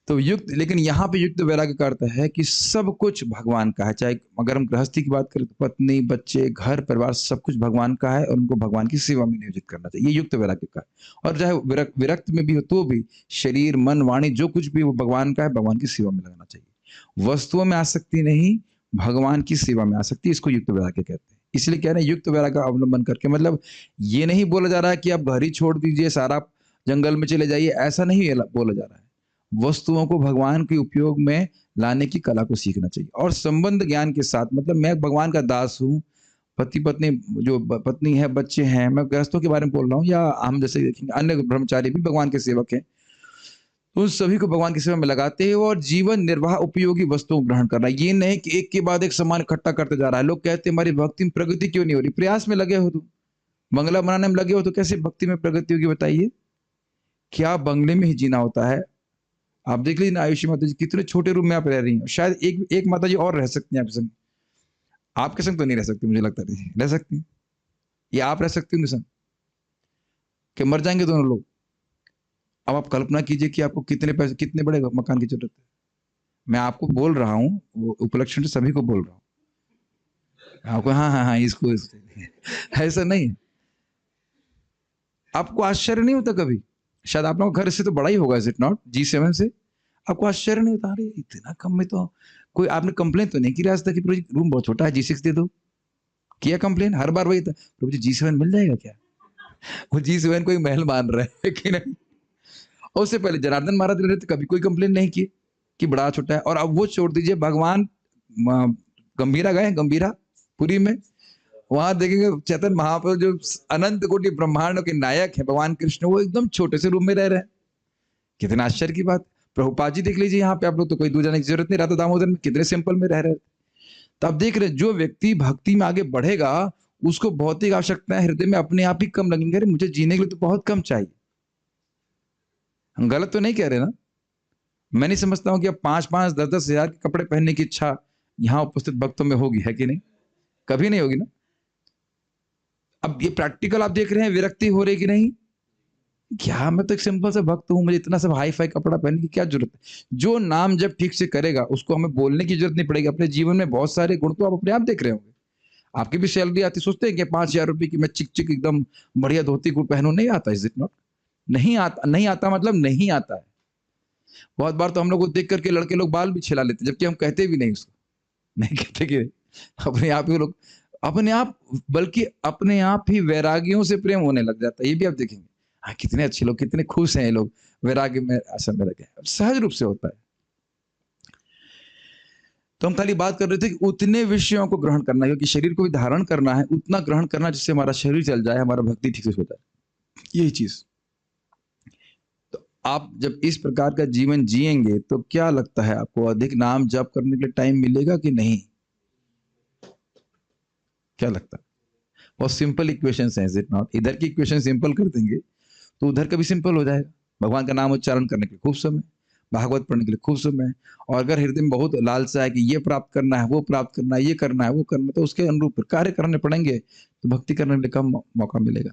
तो युक्त, लेकिन यहाँ पे युक्त वैराग्य का अर्थ है कि सब कुछ भगवान का है। चाहे अगर हम गृहस्थी की बात करें तो पत्नी, बच्चे, घर परिवार सब कुछ भगवान का है और उनको भगवान की सेवा में नियोजित करना चाहिए। ये युक्त वैराग्य का है। और चाहे विरक्त में भी हो तो भी शरीर, मन, वाणी जो कुछ भी वो भगवान का है, भगवान की सेवा में लगाना चाहिए। वस्तुओं में आसक्ति नहीं, भगवान की सेवा में आसक्ति, इसको युक्त वैराग्य कहते हैं। इसलिए कह रहे हैं युक्त वैराग्य का अवलंबन करके, मतलब ये नहीं बोला जा रहा है कि आप घर ही छोड़ दीजिए, सारा जंगल में चले जाइए, ऐसा नहीं बोला जा रहा है। वस्तुओं को भगवान के उपयोग में लाने की कला को सीखना चाहिए। और संबंध ज्ञान के साथ, मतलब मैं भगवान का दास हूं, पति पत्नी, जो पत्नी है, बच्चे हैं, मैं गृहस्थों के बारे में बोल रहा हूँ, या हम जैसे देखेंगे अन्य ब्रह्मचारी भी भगवान के सेवक हैं, तो उन सभी को भगवान की सेवा में लगाते हैं और जीवन निर्वाह उपयोगी वस्तुओं को ग्रहण करना। ये नहीं कि एक के बाद एक सामान इकट्ठा करते जा रहा है। लोग कहते हैं हमारी भक्ति में प्रगति क्यों नहीं हो रही? प्रयास में लगे हो तुम, बंगला बनाने में लगे हो, तो कैसे भक्ति में प्रगति होगी बताइए? क्या बंगले में ही जीना होता है? आप देख लीजिए ना, आयुषी माता जी कितने छोटे रूम में आप रह रही हैं, शायद एक माता जी और रह सकती हैं आपके संग। आपके संग तो नहीं रह सकती, मुझे लगता नहीं रह सकती, या आप रह सकती उनके संग? कि मर जाएंगे दोनों लोग। अब आप कल्पना कीजिए कि आपको कितने पैसे, कितने बड़े मकान की जरूरत है। मैं आपको बोल रहा हूँ, वो उपलक्षण से सभी को बोल रहा हूँ आपको, हाँ हाँ हाँ, इसको ऐसा नहीं है। आपको आश्चर्य नहीं होता कभी? शायद आप लोगों का घर से तो बड़ा ही होगा, इज इट नॉट? G7 से आपको आश्चर्य नहीं होता? अरे इतना कम में तो कोई आपने कंप्लेन तो नहीं की आज तक कि रूम बहुत छोटा है, G6 दे दो? किया कंप्लेन? हर बार वही था, प्रभु जी G7 मिल जाएगा क्या? वो G7 कोई महल मान रहा है कि नहीं? और उससे पहले जनार्दन महाराज रहे थे, कभी कोई कंप्लेन नहीं की कि बड़ा छोटा है। और अब वो छोड़ दीजिए, भगवान गंभीरा गए, गंभीरा पुरी में, वहां देखेंगे चैतन्य महाप्रभु जो अनंत कोटि ब्रह्मांड के नायक है भगवान कृष्ण, वो एकदम छोटे से रूम में रह रहे हैं। कितना आश्चर्य की बात। प्रभुपाद जी देख लीजिए, यहाँ पे आप लोग तो कोई दूर जाने की जरूरत नहीं, राधा दामोदर में कितने सिंपल में रह रहे थे। तो आप देख रहे हैं, जो व्यक्ति भक्ति में आगे बढ़ेगा उसको भौतिक आवश्यकताएं हृदय में अपने आप ही कम लगेंगे। अरे मुझे जीने के लिए तो बहुत कम चाहिए। हम गलत तो नहीं कह रहे ना? मैं नहीं समझता हूं कि अब 5-5, 10-10 हजार के कपड़े पहनने की इच्छा यहाँ उपस्थित भक्तों में होगी, है कि नहीं? कभी नहीं होगी ना। अब ये प्रैक्टिकल आप देख रहे हैं, विरक्ति हो रही कि नहीं? क्या मैं तो एक सिंपल सा भक्त हूं, मुझे इतना सब हाई फाई कपड़ा पहनने की क्या जरूरत है? जो नाम जब ठीक से करेगा उसको हमें बोलने की जरूरत नहीं पड़ेगी। अपने जीवन में बहुत सारे गुण तो आप अपने आप देख रहे होंगे। आपकी भी सैलरी आती, सोचते हैं कि 5,000 रुपए की मैं चिक चिक एकदम बढ़िया धोती कुर्ता पहनूं, नहीं आता। Is it not? नहीं आता, नहीं आता मतलब नहीं आता है। बहुत बार तो हम लोग को देख करके लड़के लोग बाल भी छिला लेते, जबकि हम कहते भी नहीं उसको, नहीं कहते कि अपने आप ही लोग, अपने आप, बल्कि अपने आप ही वैरागियों से प्रेम होने लग जाता है। ये भी आप देखेंगे, हाँ कितने अच्छे लोग, कितने खुश हैं ये लोग, वैराग्य में आश्रम में लगे, सहज रूप से होता है। तो हम खाली बात कर रहे थे कि उतने विषयों को ग्रहण करना, क्योंकि शरीर को भी धारण करना है, उतना ग्रहण करना जिससे हमारा शरीर चल जाए, हमारा भक्ति ठीक से हो जाए, यही चीज। तो आप जब इस प्रकार का जीवन जिएंगे तो क्या लगता है आपको, अधिक नाम जप करने के लिए टाइम मिलेगा कि नहीं? क्या लगता है? बहुत सिंपल इक्वेशन है, इज इट नॉट? इधर की इक्वेशन सिंपल कर देंगे तो उधर का भी सिंपल हो जाएगा। भगवान का नाम उच्चारण करने के लिए खूब समय, भागवत पढ़ने के लिए खूब समय, और अगर हृदय में बहुत लालसा है कि ये प्राप्त करना है, वो प्राप्त करना है, ये करना है, वो करना है, तो उसके अनुरूप कार्य करने पड़ेंगे, तो भक्ति करने के लिए कम मौका मिलेगा।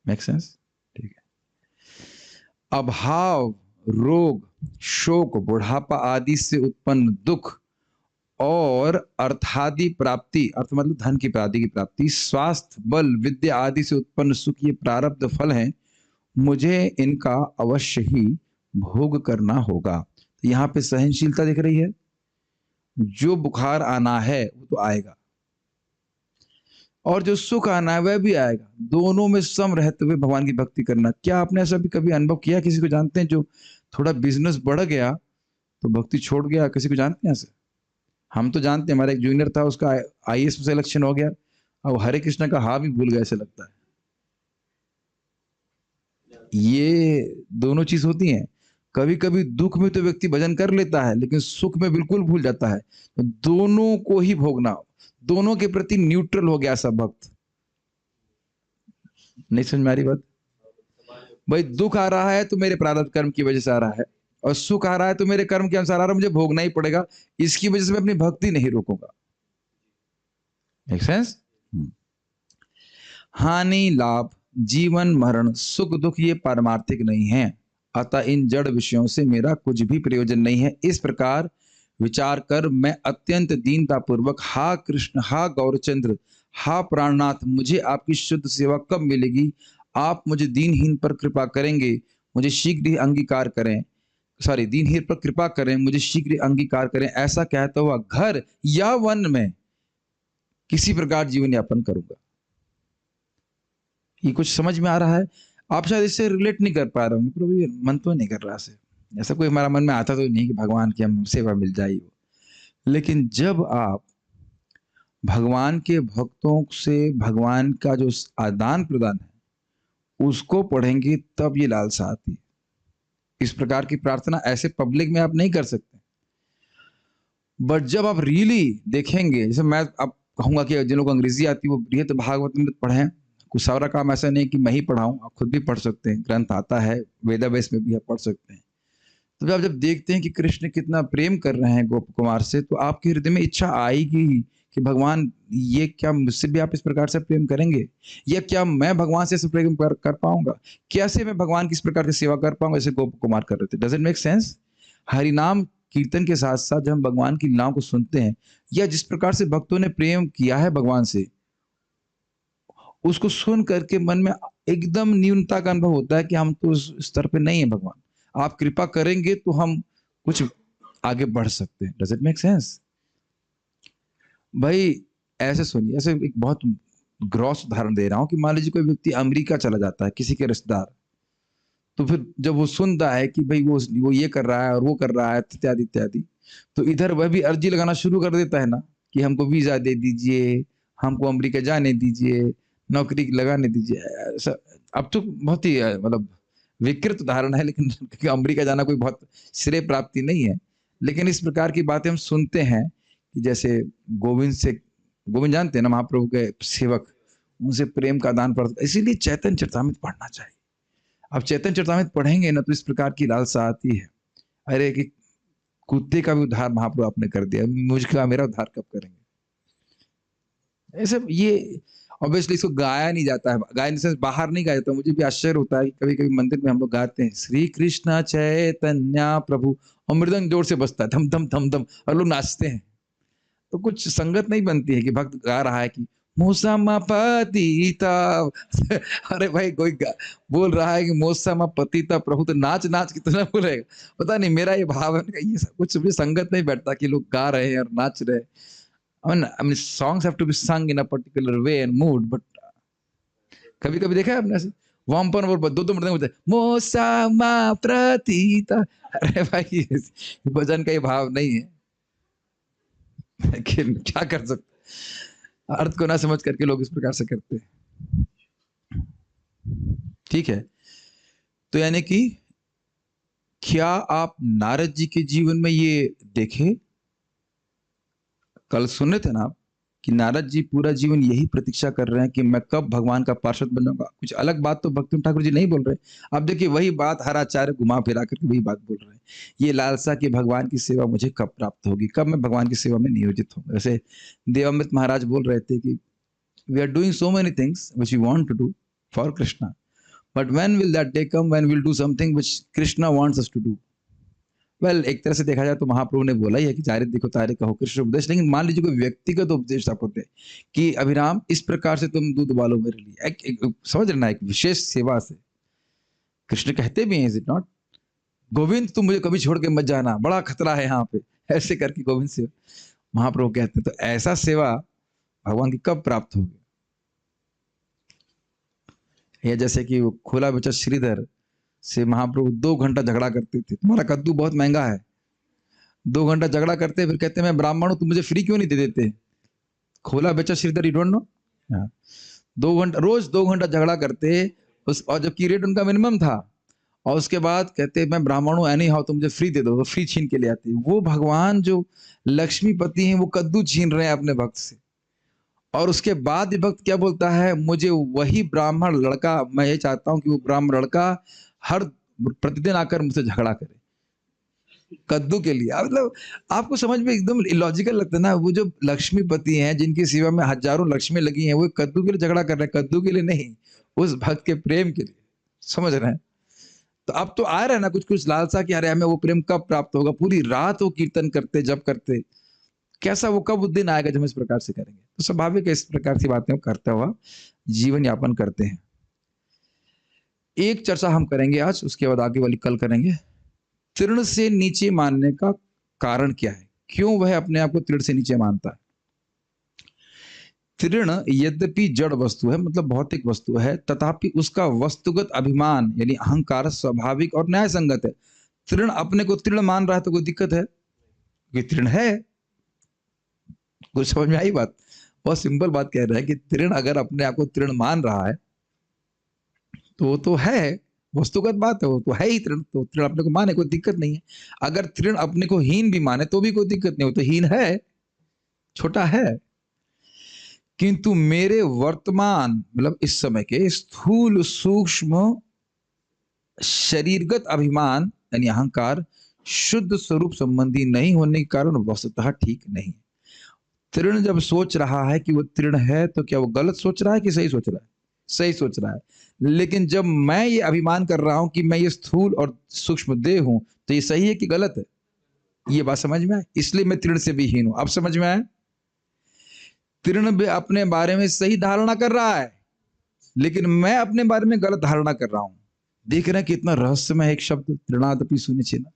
Make sense? ठीक है। अभाव, रोग, शोक, बुढ़ापा आदि से उत्पन्न दुख और अर्थादि प्राप्ति, अर्थ मतलब धन की प्राप्ति की प्राप्ति, स्वास्थ्य, बल, विद्या आदि से उत्पन्न सुख, ये प्रारब्ध फल हैं। मुझे इनका अवश्य ही भोग करना होगा। तो यहाँ पे सहनशीलता दिख रही है। जो बुखार आना है वो तो आएगा, और जो सुख आना है वह भी आएगा। दोनों में सम रहते हुए भगवान की भक्ति करना। क्या आपने ऐसा भी कभी अनुभव किया? किसी को जानते हैं जो थोड़ा बिजनेस बढ़ गया तो भक्ति छोड़ गया? किसी को जानते हैं ऐसे? हम तो जानते हैं, हमारा एक जूनियर था, उसका IAS में सिलेक्शन हो गया, अब हरे कृष्ण का हा भी भूल गया, ऐसे लगता है। ये दोनों चीज होती हैं। कभी कभी दुख में तो व्यक्ति भजन कर लेता है, लेकिन सुख में बिल्कुल भूल जाता है। तो दोनों को ही भोगना, दोनों के प्रति न्यूट्रल हो गया सब भक्त। नहीं समझ में आ रही बात? भाई दुख आ रहा है तो मेरे प्रारब्ध कर्म की वजह से आ रहा है, और सुख आ रहा है तो मेरे कर्म के अनुसार आ रहा है, मुझे भोगना ही पड़ेगा। इसकी वजह से मैं अपनी भक्ति नहीं रोकूंगा। Make sense? हानि लाभ, जीवन मरण, सुख दुख, ये पारमार्थिक नहीं है, अतः इन जड़ विषयों से मेरा कुछ भी प्रयोजन नहीं है। इस प्रकार विचार कर मैं अत्यंत दीनता पूर्वक, हा कृष्ण, हा गौरचंद्र, हा प्राणनाथ, मुझे आपकी शुद्ध सेवा कब मिलेगी? आप मुझे दीनहीन पर कृपा करेंगे, मुझे शीघ्र ही अंगीकार करें, दीनहीन पर कृपा करें, मुझे शीघ्र ही अंगीकार करें। ऐसा कहता हुआ घर या वन में किसी प्रकार जीवन यापन करूंगा। ये कुछ समझ में आ रहा है? आप शायद इससे रिलेट नहीं कर पा रहे होंगे, प्रभु ये मन तो नहीं कर रहा से, ऐसा कोई हमारा मन में आता तो नहीं कि भगवान की हम सेवा मिल जाए। लेकिन जब आप भगवान के भक्तों से भगवान का जो आदान प्रदान है उसको पढ़ेंगे तब ये लालसा आती है। इस प्रकार की प्रार्थना ऐसे पब्लिक में आप नहीं कर सकते। बट जब आप रियली देखेंगे, जैसे मैं अब कहूंगा कि जिन लोगों को अंग्रेजी आती है वो बृहत भागवत पढ़ें। कुछ सारा काम ऐसा नहीं कि मैं ही पढ़ाऊं, आप खुद भी पढ़ सकते हैं, ग्रंथ आता है, वेदावेस में भी आप पढ़ सकते हैं। तो आप जब देखते हैं कि कृष्ण कितना प्रेम कर रहे हैं गोप कुमार से, तो आपके हृदय में इच्छा आएगी कि भगवान ये क्या मुझसे भी आप इस प्रकार से प्रेम करेंगे, या क्या मैं भगवान से ऐसे प्रेम कर पाऊंगा, कैसे मैं भगवान की इस प्रकार की सेवा कर पाऊंगा जैसे गोप कुमार कर रहे थे। Does it make sense? हरिनाम कीर्तन के साथ साथ जब हम भगवान की लीलाओं को सुनते हैं, या जिस प्रकार से भक्तों ने प्रेम किया है भगवान से, उसको सुन करके मन में एकदम न्यूनता का अनुभव होता है कि हम तो उस स्तर पे नहीं है भगवान, आप कृपा करेंगे तो हम कुछ आगे बढ़ सकते हैं। Does it make sense? भाई ऐसे सुनिए, ऐसे एक बहुत ग्रॉस उदाहरण दे रहा हूं कि मान लीजिए कोई व्यक्ति अमेरिका चला जाता है, किसी के रिश्तेदार, तो फिर जब वो सुनता है कि भाई वो ये कर रहा है और वो कर रहा है इत्यादि इत्यादि, तो इधर वह भी अर्जी लगाना शुरू कर देता है ना कि हमको वीजा दे दीजिए, हमको अमेरिका जाने दीजिए, नौकरी लगाने दीजिए। अब तो बहुत ही मतलब विकृत उदाहरण है, लेकिन क्योंकि अमेरिका जाना कोई बहुत श्रेय प्राप्ति नहीं है, लेकिन इस प्रकार की बातें हम सुनते हैं कि जैसे गोविंद जानते हैं ना, महाप्रभु के सेवक, उनसे प्रेम का दान पड़ता। इसीलिए चैतन्य चरितामृत पढ़ना चाहिए। अब चैतन्य चरितामृत पढ़ेंगे ना तो इस प्रकार की लालसा आती है। अरे कि कुत्ते का भी उद्धार महाप्रभु आपने कर दिया, मुझका मेरा उद्धार कब करेंगे? ऐसे ये ऑब्वियसली इसको गाया नहीं जाता है, गायन से बाहर नहीं गाया जाता। मुझे भी आश्चर्य होता है कि कभी कभी मंदिर में हम लोग गाते हैं श्री कृष्ण चैतन्य प्रभु, और मृदंग जोर से बजता है धम धम धम धम, और लोग नाचते हैं, तो कुछ संगत नहीं बनती है कि भक्त गा रहा है कि मौसम पतिता अरे भाई कोई बोल रहा है कि मौसम पतिता प्रभु, तो नाच नाच कितना बोलेगा? पता नहीं, मेरा ये भाव है कि ये कुछ भी संगत नहीं बैठता कि लोग गा रहे हैं और नाच रहे हैं। I mean, songs have to be sung in a particular way and mood, but कभी कभी देखा है आपने ऐसे वामपन और दो दो मृदंग बजते मौसम प्रतिता। अरे भाई ये भजन का ये भाव नहीं है, लेकिन क्या कर सकते, अर्थ को ना समझ करके लोग इस प्रकार से करते हैं। ठीक है, तो यानी कि क्या आप नारद जी के जीवन में ये देखे? कल सुने थे ना आप कि नारद जी पूरा जीवन यही प्रतीक्षा कर रहे हैं कि मैं कब भगवान का पार्षद बन जाऊंगा। कुछ अलग बात तो भक्ति ठाकुर जी नहीं बोल रहे। अब देखिए वही बात हर आचार्य घुमा फिरा करके वही बात बोल रहे हैं, ये लालसा कि भगवान की सेवा मुझे कब प्राप्त होगी, कब मैं भगवान की सेवा में नियोजित होऊंगा। जैसे देवामृत महाराज बोल रहे थे कि we are doing so many things which we want to do for Krishna, but when will that day come when we will do something which Krishna wants us to do. Well एक तरह से देखा जाए तो महाप्रभु ने बोला ही है कि जारे देखो तारे कहो कृष्ण उपदेश, लेकिन मान लीजिए कोई व्यक्तिगत उपदेश आपको दे कि अभिराम इस प्रकार से तुम दूध उबालो मेरे लिए, समझ रहे ना, एक विशेष सेवा से। कृष्ण कहते भी हैं इज इट नॉट, गोविंद तुम मुझे कभी छोड़ के मत जाना, बड़ा खतरा है यहाँ पे, ऐसे करके गोविंद से महाप्रभु कहते हैं। तो ऐसा सेवा भगवान की कब प्राप्त होगी? या जैसे कि खोला बच्चा श्रीधर से महाप्रभु 2 घंटा झगड़ा करते थे, तुम्हारा कद्दू बहुत महंगा है। 2 घंटा झगड़ा करते, फिर कहते मैं ब्राह्मण हूं, तुम मुझे फ्री क्यों नहीं दे देते? खोला बेचा श्रीधर, यू डोंट नो। 2 घंटा रोज 2 घंटा झगड़ा करते उस, और जबकि रेट उनका मिनिमम था, और उसके बाद कहते मैं ब्राह्मण हूं एनी हाउ, तुम मुझे फ्री दे दो, तो फ्री छीन के ले आते। वो भगवान जो लक्ष्मीपति हैं वो कद्दू छीन रहे हैं अपने भक्त से, और उसके बाद भक्त क्या बोलता है, मुझे वही ब्राह्मण लड़का, मैं ये चाहता हूं कि वो ब्राह्मण लड़का हर प्रतिदिन आकर मुझसे झगड़ा करे कद्दू के लिए। मतलब आपको समझ में एकदम इलॉजिकल लगता है ना, वो जो लक्ष्मीपति हैं जिनकी सेवा में हजारों लक्ष्मी लगी हैं, वो कद्दू के लिए झगड़ा कर रहे हैं, कद्दू के लिए नहीं, उस भक्त के प्रेम के लिए। समझ रहे हैं? तो अब तो आ रहा है ना कुछ कुछ लालसा कि अरे हमें वो प्रेम कब प्राप्त होगा। पूरी रात वो कीर्तन करते जब करते, कैसा वो कब दिन आएगा जब हम इस प्रकार से करेंगे? तो स्वाभाविक है इस प्रकार की बातें करते हुआ जीवन यापन करते हैं। एक चर्चा हम करेंगे आज, उसके बाद आगे वाली कल करेंगे। तृण से नीचे मानने का कारण क्या है, क्यों वह अपने आप को तृण से नीचे मानता है? तृण यद्यपि जड़ वस्तु है, मतलब भौतिक वस्तु है, तथापि उसका वस्तुगत अभिमान यानी अहंकार स्वाभाविक और न्याय संगत है। तृण अपने को तृण मान रहा है तो कोई दिक्कत है? कि तृण है, कुछ समझ में आई बात? बहुत सिंपल बात कह रहे हैं कि तृण अगर अपने आप को तृण मान रहा है तो वो तो है, वस्तुगत बात है, वो तो है ही तृण, तो तृण अपने को माने, कोई दिक्कत नहीं है। अगर तृण अपने को हीन भी माने तो भी कोई दिक्कत नहीं, वो तो हीन है, छोटा है। किंतु मेरे वर्तमान मतलब इस समय के स्थूल सूक्ष्म शरीरगत अभिमान यानी अहंकार शुद्ध स्वरूप संबंधी नहीं होने के कारण वस्तुतः ठीक नहीं। तृण जब सोच रहा है कि वो तृण है तो क्या वो गलत सोच रहा है कि सही सोच रहा है? सही सोच रहा है। लेकिन जब मैं ये अभिमान कर रहा हूं कि मैं ये स्थूल और सूक्ष्म देह हूं तो ये सही है कि गलत है? ये बात समझ में आए, इसलिए मैं तृण से भी हीन हूं। अब समझ में आए? तृण भी अपने बारे में सही धारणा कर रहा है लेकिन मैं अपने बारे में गलत धारणा कर रहा हूं। देख रहे हैं कितना रहस्यमय एक शब्द तृणादपि सुनिचेना।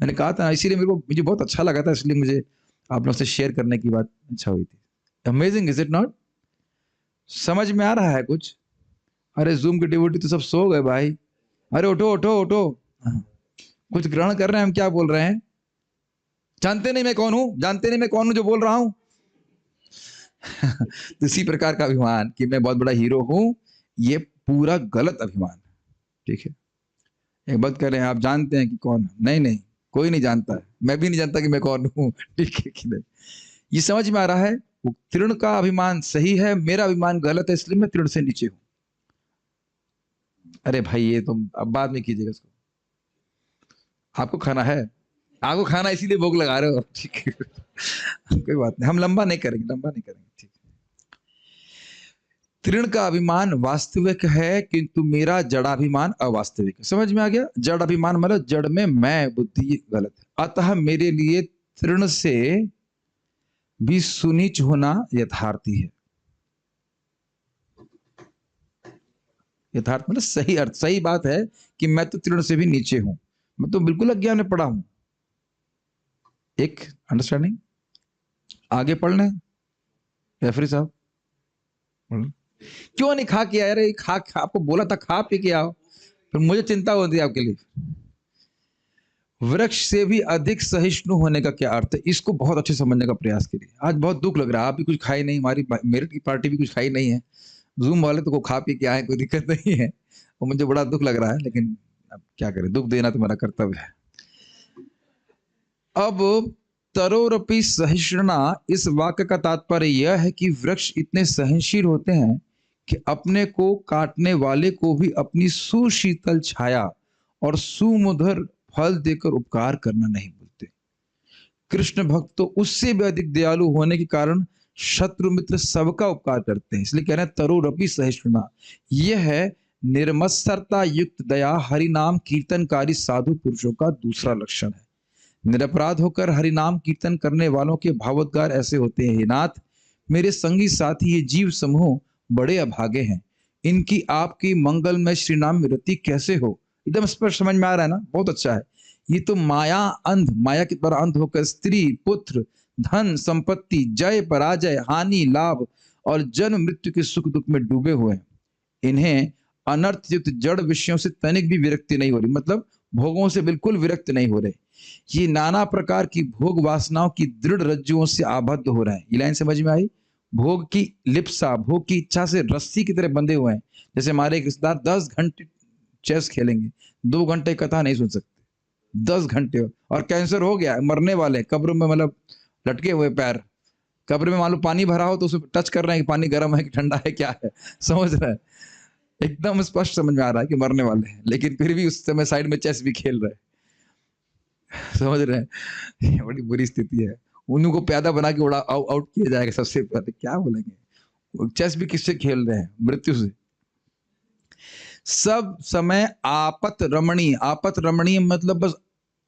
मैंने कहा था इसीलिए मेरे को मुझे बहुत अच्छा लगा था, इसलिए मुझे आप लोगों से शेयर करने की बात अच्छा हुई थी। Amazing is it not? समझ में आ रहा है कुछ? अरे जूम के डिवोटी तो सब सो गए भाई। अरे उठो उठो उठो, हाँ, कुछ ग्रहण कर रहे हैं। हम क्या बोल रहे हैं? जानते नहीं मैं कौन हूं, जानते नहीं मैं कौन हूं जो बोल रहा हूं। तो इसी प्रकार का अभिमान कि मैं बहुत बड़ा हीरो हूं, ये पूरा गलत अभिमान है। ठीक है, एक बात कह रहे हैं आप जानते हैं कि कौन है? नहीं नहीं, कोई नहीं जानता है, मैं भी नहीं जानता कि मैं कौन हूं। ठीक है कि नहीं? ये समझ में आ रहा है? वो तृण का अभिमान सही है, मेरा अभिमान गलत है, इसलिए मैं तृण से नीचे हूं। अरे भाई ये तुम अब बाद में कीजिएगा इसको, आपको खाना है, आपको खाना इसीलिए भोग लगा रहे हो। ठीक है, कोई बात नहीं, हम लंबा नहीं करेंगे, लंबा नहीं करेंगे। ठीक, तृण का अभिमान वास्तविक है किंतु मेरा जड़ाभिमान अवास्तविक है। समझ में आ गया? जड़ अभिमान मतलब जड़ में मैं बुद्धि गलत है, अतः मेरे लिए तृण से भी सुनीच होना यथार्थी है। यथार्थ मतलब सही अर्थ, सही बात है कि मैं तो तृण से भी नीचे हूं, मैं तो बिल्कुल अज्ञान में पड़ा हूं। एक अंडरस्टैंडिंग आगे पढ़ लें रेफरी साहब। क्यों नहीं खा के आया? अरे खा आपको बोला था खा पी के आओ, फिर मुझे चिंता होती है आपके लिए। वृक्ष से भी अधिक सहिष्णु होने का क्या अर्थ है? इसको बहुत अच्छे समझने का प्रयास करिए। आज बहुत दुख लग रहा है, आप भी कुछ खाई नहीं, हमारी मेरिट की पार्टी भी कुछ खाई नहीं है, जूम वाले तो को खा पी के आए, कोई दिक्कत नहीं है, और मुझे बड़ा दुख लग रहा है, लेकिन अब क्या करें, दुख देना तो मेरा कर्तव्य है। अब तरोरपि सहिष्णुना, इस वाक्य का तात्पर्य यह है कि वृक्ष इतने सहनशील होते हैं कि अपने को काटने वाले को भी अपनी सुशीतल छाया और सुमधुर फल देकर उपकार करना नहीं भूलते। कृष्ण भक्त तो उससे भी अधिक दयालु होने के कारण शत्रु मित्र सबका उपकार करते हैं, इसलिए कह रहे हैं तरोरपि सहिष्णुना। यह है निर्मत्सरता युक्त दया हरिनाम कीर्तनकारी साधु पुरुषों का दूसरा लक्षण है। निरपराध होकर हरिनाम कीर्तन करने वालों के भावोद्गार ऐसे होते हैं, हे नाथ मेरे संगी साथी ये जीव समूह बड़े अभागे हैं, इनकी आपकी मंगलमय श्री नाम में रति कैसे हो। एकदम स्पष्ट समझ में आ रहा है ना? बहुत अच्छा है। ये तो माया अंध, माया की तरह अंध होकर स्त्री पुत्र धन संपत्ति जय पराजय हानि लाभ और जन्म मृत्यु के सुख दुख में डूबे हुए हैं। इन्हें अनर्थयुक्त जड़ विषयों से तनिक भी विरक्ति नहीं हो रही, मतलब भोगों से बिल्कुल विरक्त नहीं हो रहे। ये नाना प्रकार की भोग वासनाओं की दृढ़ रज्जुओं से आबद्ध हो रहे हैं। ये लाइन समझ में आई? भोग की लिप्सा, भोग की इच्छा से रस्सी की तरह बंधे हुए हैं। जैसे हमारे एक रिश्तेदार 10 घंटे चेस खेलेंगे, 2 घंटे कथा नहीं सुन सकते, 10 घंटे, और कैंसर हो गया, मरने वाले, कब्र में मतलब लटके हुए पैर, कब्र में मान लो पानी भरा हो तो उसे टच कर रहे हैं कि पानी गर्म है कि ठंडा है, क्या है, समझ रहे हैं? एकदम स्पष्ट समझ में आ रहा है कि मरने वाले हैं, लेकिन फिर भी उस समय साइड में चेस भी खेल रहे हैं। समझ रहे हैं? बड़ी बुरी स्थिति है। उन्हीं को प्यादा बना के उड़ा आउट किया जाएगा सबसे पहले, क्या बोलेंगे? चेस भी किससे खेल रहे हैं? मृत्यु से। सब समय आपत रमणीय, आपत रमणीय मतलब बस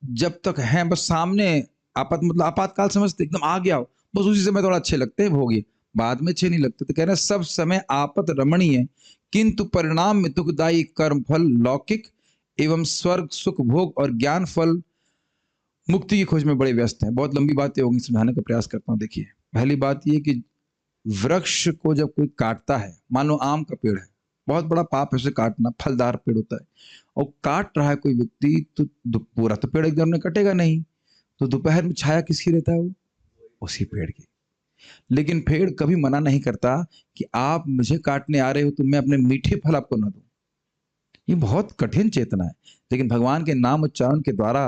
जब तक है बस सामने, आपत मतलब आपातकाल समझते, एकदम आ गया हो बस उसी समय थोड़ा अच्छे लगते हैं भोगी, बाद में अच्छे नहीं लगते। तो कह रहे हैं सब समय आपत रमणीय किंतु परिणाम में दुखदायी कर्म फल लौकिक एवं स्वर्ग सुख भोग और ज्ञान फल मुक्ति की खोज में बड़े व्यस्त हैं। बहुत लंबी बातें होंगी, समझाने का प्रयास करता हूं। देखिए पहली बात ये कि वृक्ष को जब कोई काटता है, मान लो आम का पेड़ है, बहुत बड़ा पाप है उसे काटना, फलदार पेड़ होता है, और काट रहा है कोई व्यक्ति, तो पूरा तो पेड़ एकदम में कटेगा नहीं, तो दोपहर में छाया किसकी रहता है? वो उसी पेड़ की। लेकिन पेड़ कभी मना नहीं करता कि आप मुझे काटने आ रहे हो तो मैं अपने मीठे फल आपको ना दूं। ये बहुत कठिन चेतना है, लेकिन भगवान के नाम उच्चारण के द्वारा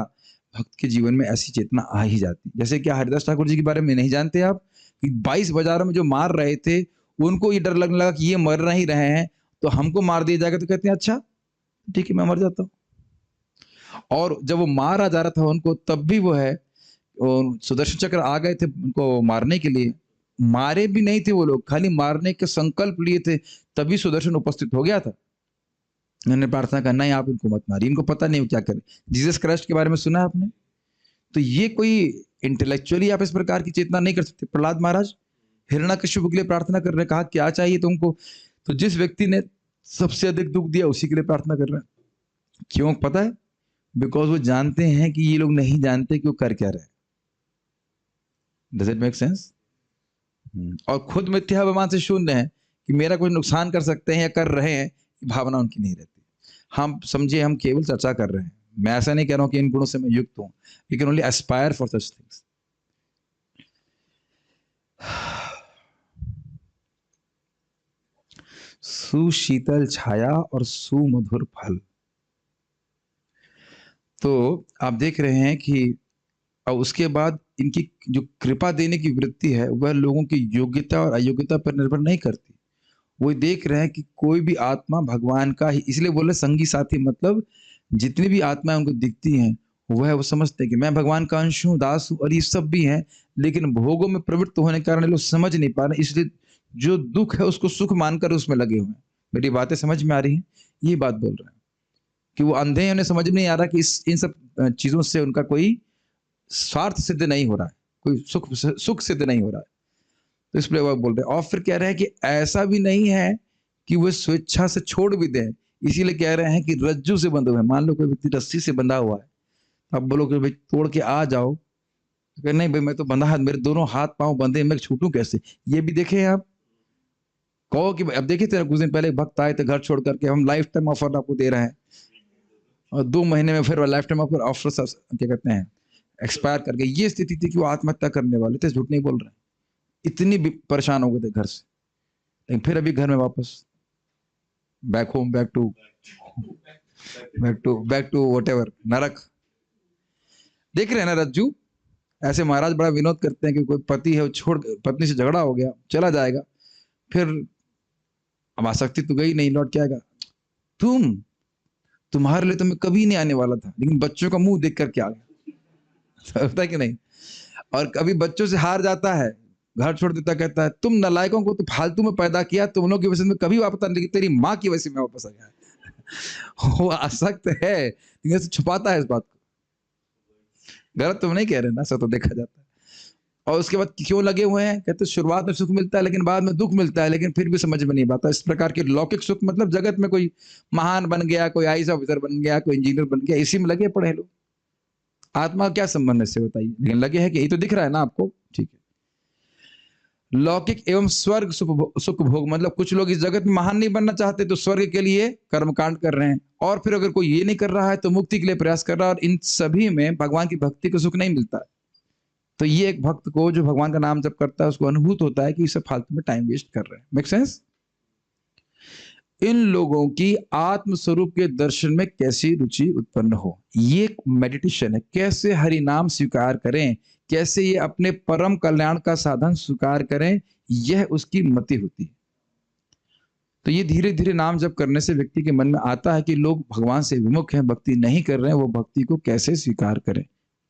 भक्त के जीवन में ऐसी चेतना आ ही जाती है। जैसे क्या हरिदास ठाकुर जी के बारे में नहीं जानते आप कि 22 बाजारों में जो मार रहे थे, उनको ये डर लगने लगा कि ये मर नहीं रहे हैं, तो हमको मार दिया जाएगा, तो कहते हैं अच्छा ठीक है मैं मर जाता हूँ। और जब वो मारा जा रहा था उनको, तब भी वो है सुदर्शन चक्र आ गए थे उनको मारने के लिए। मारे भी नहीं थे वो लोग, खाली मारने के संकल्प लिए थे, तभी सुदर्शन उपस्थित हो गया था। उन्होंने प्रार्थना करना है आप इनको मत मारिए, इनको पता नहीं वो क्या करें। जीसस क्राइस्ट के बारे में सुना है आपने? तो ये कोई इंटेलेक्चुअली आप इस प्रकार की चेतना नहीं कर सकते। प्रहलाद महाराज हिरण्यकश्यप के लिए प्रार्थना कर रहे हैं, कहा क्या चाहिए तुमको? तो जिस व्यक्ति ने सबसे अधिक दुख दिया उसी के लिए प्रार्थना कर रहे हैं। क्यों पता है? बिकॉज वो जानते हैं कि ये लोग नहीं जानते कि वो कर क्या रहे। Does it make sense? और खुद मिथ्याभिमान से शून्य है कि मेरा कुछ नुकसान कर सकते हैं या कर रहे हैं, भावना उनकी नहीं रहती। हम समझे हम केवल चर्चा कर रहे हैं, मैं ऐसा नहीं कह रहा हूं कि इन गुणों से मैं युक्त हूं। We can only aspire for such things. सुशीतल छाया और सुमधुर फल। तो आप देख रहे हैं कि और उसके बाद इनकी जो कृपा देने की वृत्ति है वह लोगों की योग्यता और अयोग्यता पर निर्भर नहीं करती। वो देख रहे हैं कि कोई भी आत्मा भगवान का ही, इसलिए बोले संगी साथी, मतलब जितनी भी आत्माएं उनको दिखती हैं वह वो समझते हैं कि मैं भगवान का अंश हूँ, दास हूँ, और ये सब भी हैं, लेकिन भोगों में प्रवृत्त होने के कारण ये लोग समझ नहीं पा रहे, इसलिए जो दुख है उसको सुख मानकर उसमें लगे हुए हैं। मेरी बातें समझ में आ रही हैं? ये बात बोल रहे हैं कि वो अंधे हैं, उन्हें समझ में नहीं आ रहा कि इन सब चीजों से उनका कोई स्वार्थ सिद्ध नहीं हो रहा है, कोई सुख सिद्ध नहीं हो रहा है। तो इसलिए वह बोल रहे हैं। और फिर कह रहे हैं कि ऐसा भी नहीं है कि वो स्वेच्छा से छोड़ भी दें, इसीलिए कह रहे हैं कि रज्जू से बंधे हुए हैं। मान लो कोई व्यक्ति रस्सी से बंधा हुआ है, अब बोलो कि भाई तोड़ के आ जाओ, तो कहे नहीं भाई मैं तो बंधा हाथ, मेरे दोनों हाथ पांव बंधे, मैं छूटूं कैसे? ये भी देखे आप? कहो कि अब देखिए तेरा कुछ दिन पहले भक्त आए थे घर छोड़ करके, हम लाइफ टाइम ऑफर आपको दे रहे हैं, और 2 महीने में फिर लाइफ टाइम ऑफर क्या कहते हैं एक्सपायर कर गए। ये स्थिति थी कि वो आत्महत्या करने वाले थे, झूठ नहीं बोल रहे, इतनी परेशान हो गए थे घर से। लेकिन फिर अभी घर में वापस back home, back to whatever नरक। देख रहे हैं ना रज्जू? ऐसे महाराज बड़ा विनोद करते हैं कि कोई पति है, छोड़ पत्नी से झगड़ा हो गया, चला जाएगा, फिर अब आसक्ति तो गई नहीं, लौट के आएगा। तुम्हारे लिए तो मैं कभी नहीं आने वाला था, लेकिन बच्चों का मुंह देख करके आ गया। होता है कि नहीं? और कभी बच्चों से हार जाता है, घर छोड़ देता, कहता है तुम नालायकों को तो फालतू में पैदा किया, तुम लोगों की वजह से मैं कभी वापस नहीं, लेकिन तेरी माँ की वजह से मैं वापस आ गया। वो आसक्त है, लेकिन छुपाता है इस बात को। गलत तो नहीं कह रहे ना, ऐसा तो देखा जाता है। और उसके बाद क्यों लगे हुए हैं? कहते शुरुआत में सुख मिलता है लेकिन बाद में दुख मिलता है, लेकिन फिर भी समझ में नहीं आता। इस प्रकार के लौकिक सुख, मतलब जगत में कोई महान बन गया, कोई आईएएस ऑफिसर बन गया, कोई इंजीनियर बन गया, इसी में लगे पड़े लोग। आत्मा का क्या संबंध है इससे बताइए? लेकिन लगे हैं कि यही तो दिख रहा है ना आपको, ठीक है। लौकिक एवं स्वर्ग सुख भोग, मतलब कुछ लोग इस जगत में महान नहीं बनना चाहते तो स्वर्ग के लिए कर्मकांड कर रहे हैं, और फिर अगर कोई ये नहीं कर रहा है तो मुक्ति के लिए प्रयास कर रहा है, और इन सभी में भगवान की भक्ति को सुख नहीं मिलता। तो ये एक भक्त को जो भगवान का नाम जप करता है उसको अनुभूत होता है कि इसे फालतू में टाइम वेस्ट कर रहे हैं। Make sense? इन लोगों की आत्म स्वरूप के दर्शन में कैसी रुचि उत्पन्न हो, ये मेडिटेशन है। कैसे हरि नाम स्वीकार करें, कैसे ये अपने परम कल्याण का साधन स्वीकार करें, यह उसकी मति होती है। तो ये धीरे धीरे नाम जप करने से व्यक्ति के मन में आता है कि लोग भगवान से विमुख हैं, भक्ति नहीं कर रहे हैं, वो भक्ति को कैसे स्वीकार करें।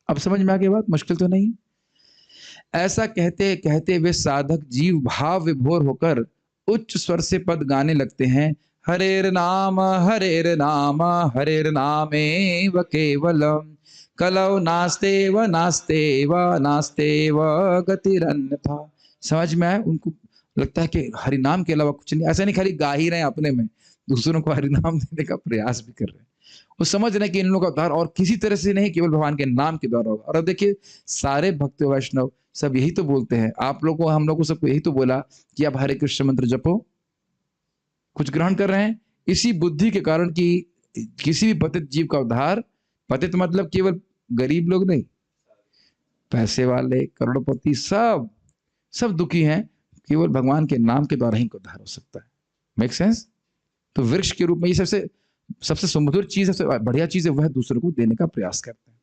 अब समझ में आ गई बात? मुश्किल तो नहीं है। ऐसा कहते कहते वे साधक जीव भाव विभोर होकर उच्च स्वर से पद गाने लगते हैं। हरेर नाम हरेर नाम हरेर नामेव केवलम कलौ नास्तेव नास्तेव नास्तेव गतिरन्यथा। समझ में आया? उनको लगता है कि हरि नाम के अलावा कुछ नहीं। ऐसा नहीं खाली गा ही रहे हैं अपने में, दूसरों को हरि नाम देने का प्रयास भी कर रहे हैं। वो समझ रहे हैं कि इन लोगों का उद्धार और किसी तरह से नहीं, केवल भगवान के नाम के द्वारा होगा। और अब देखिए सारे भक्त वैष्णव सब यही तो बोलते हैं, आप लोगों को, हम लोगों को सबको यही तो बोला कि आप हरे कृष्ण मंत्र जपो, कुछ ग्रहण कर रहे हैं इसी बुद्धि के कारण कि किसी भी पतित जीव का उद्धार, पतित मतलब केवल गरीब लोग नहीं, पैसे वाले, करोड़पति, सब सब दुखी हैं, केवल भगवान के नाम के द्वारा ही इनको उद्धार हो सकता है। Make sense? तो वृक्ष के रूप में ये सबसे सबसे सुमधुर चीज, सबसे बढ़िया चीज है, वह दूसरे को देने का प्रयास करते हैं।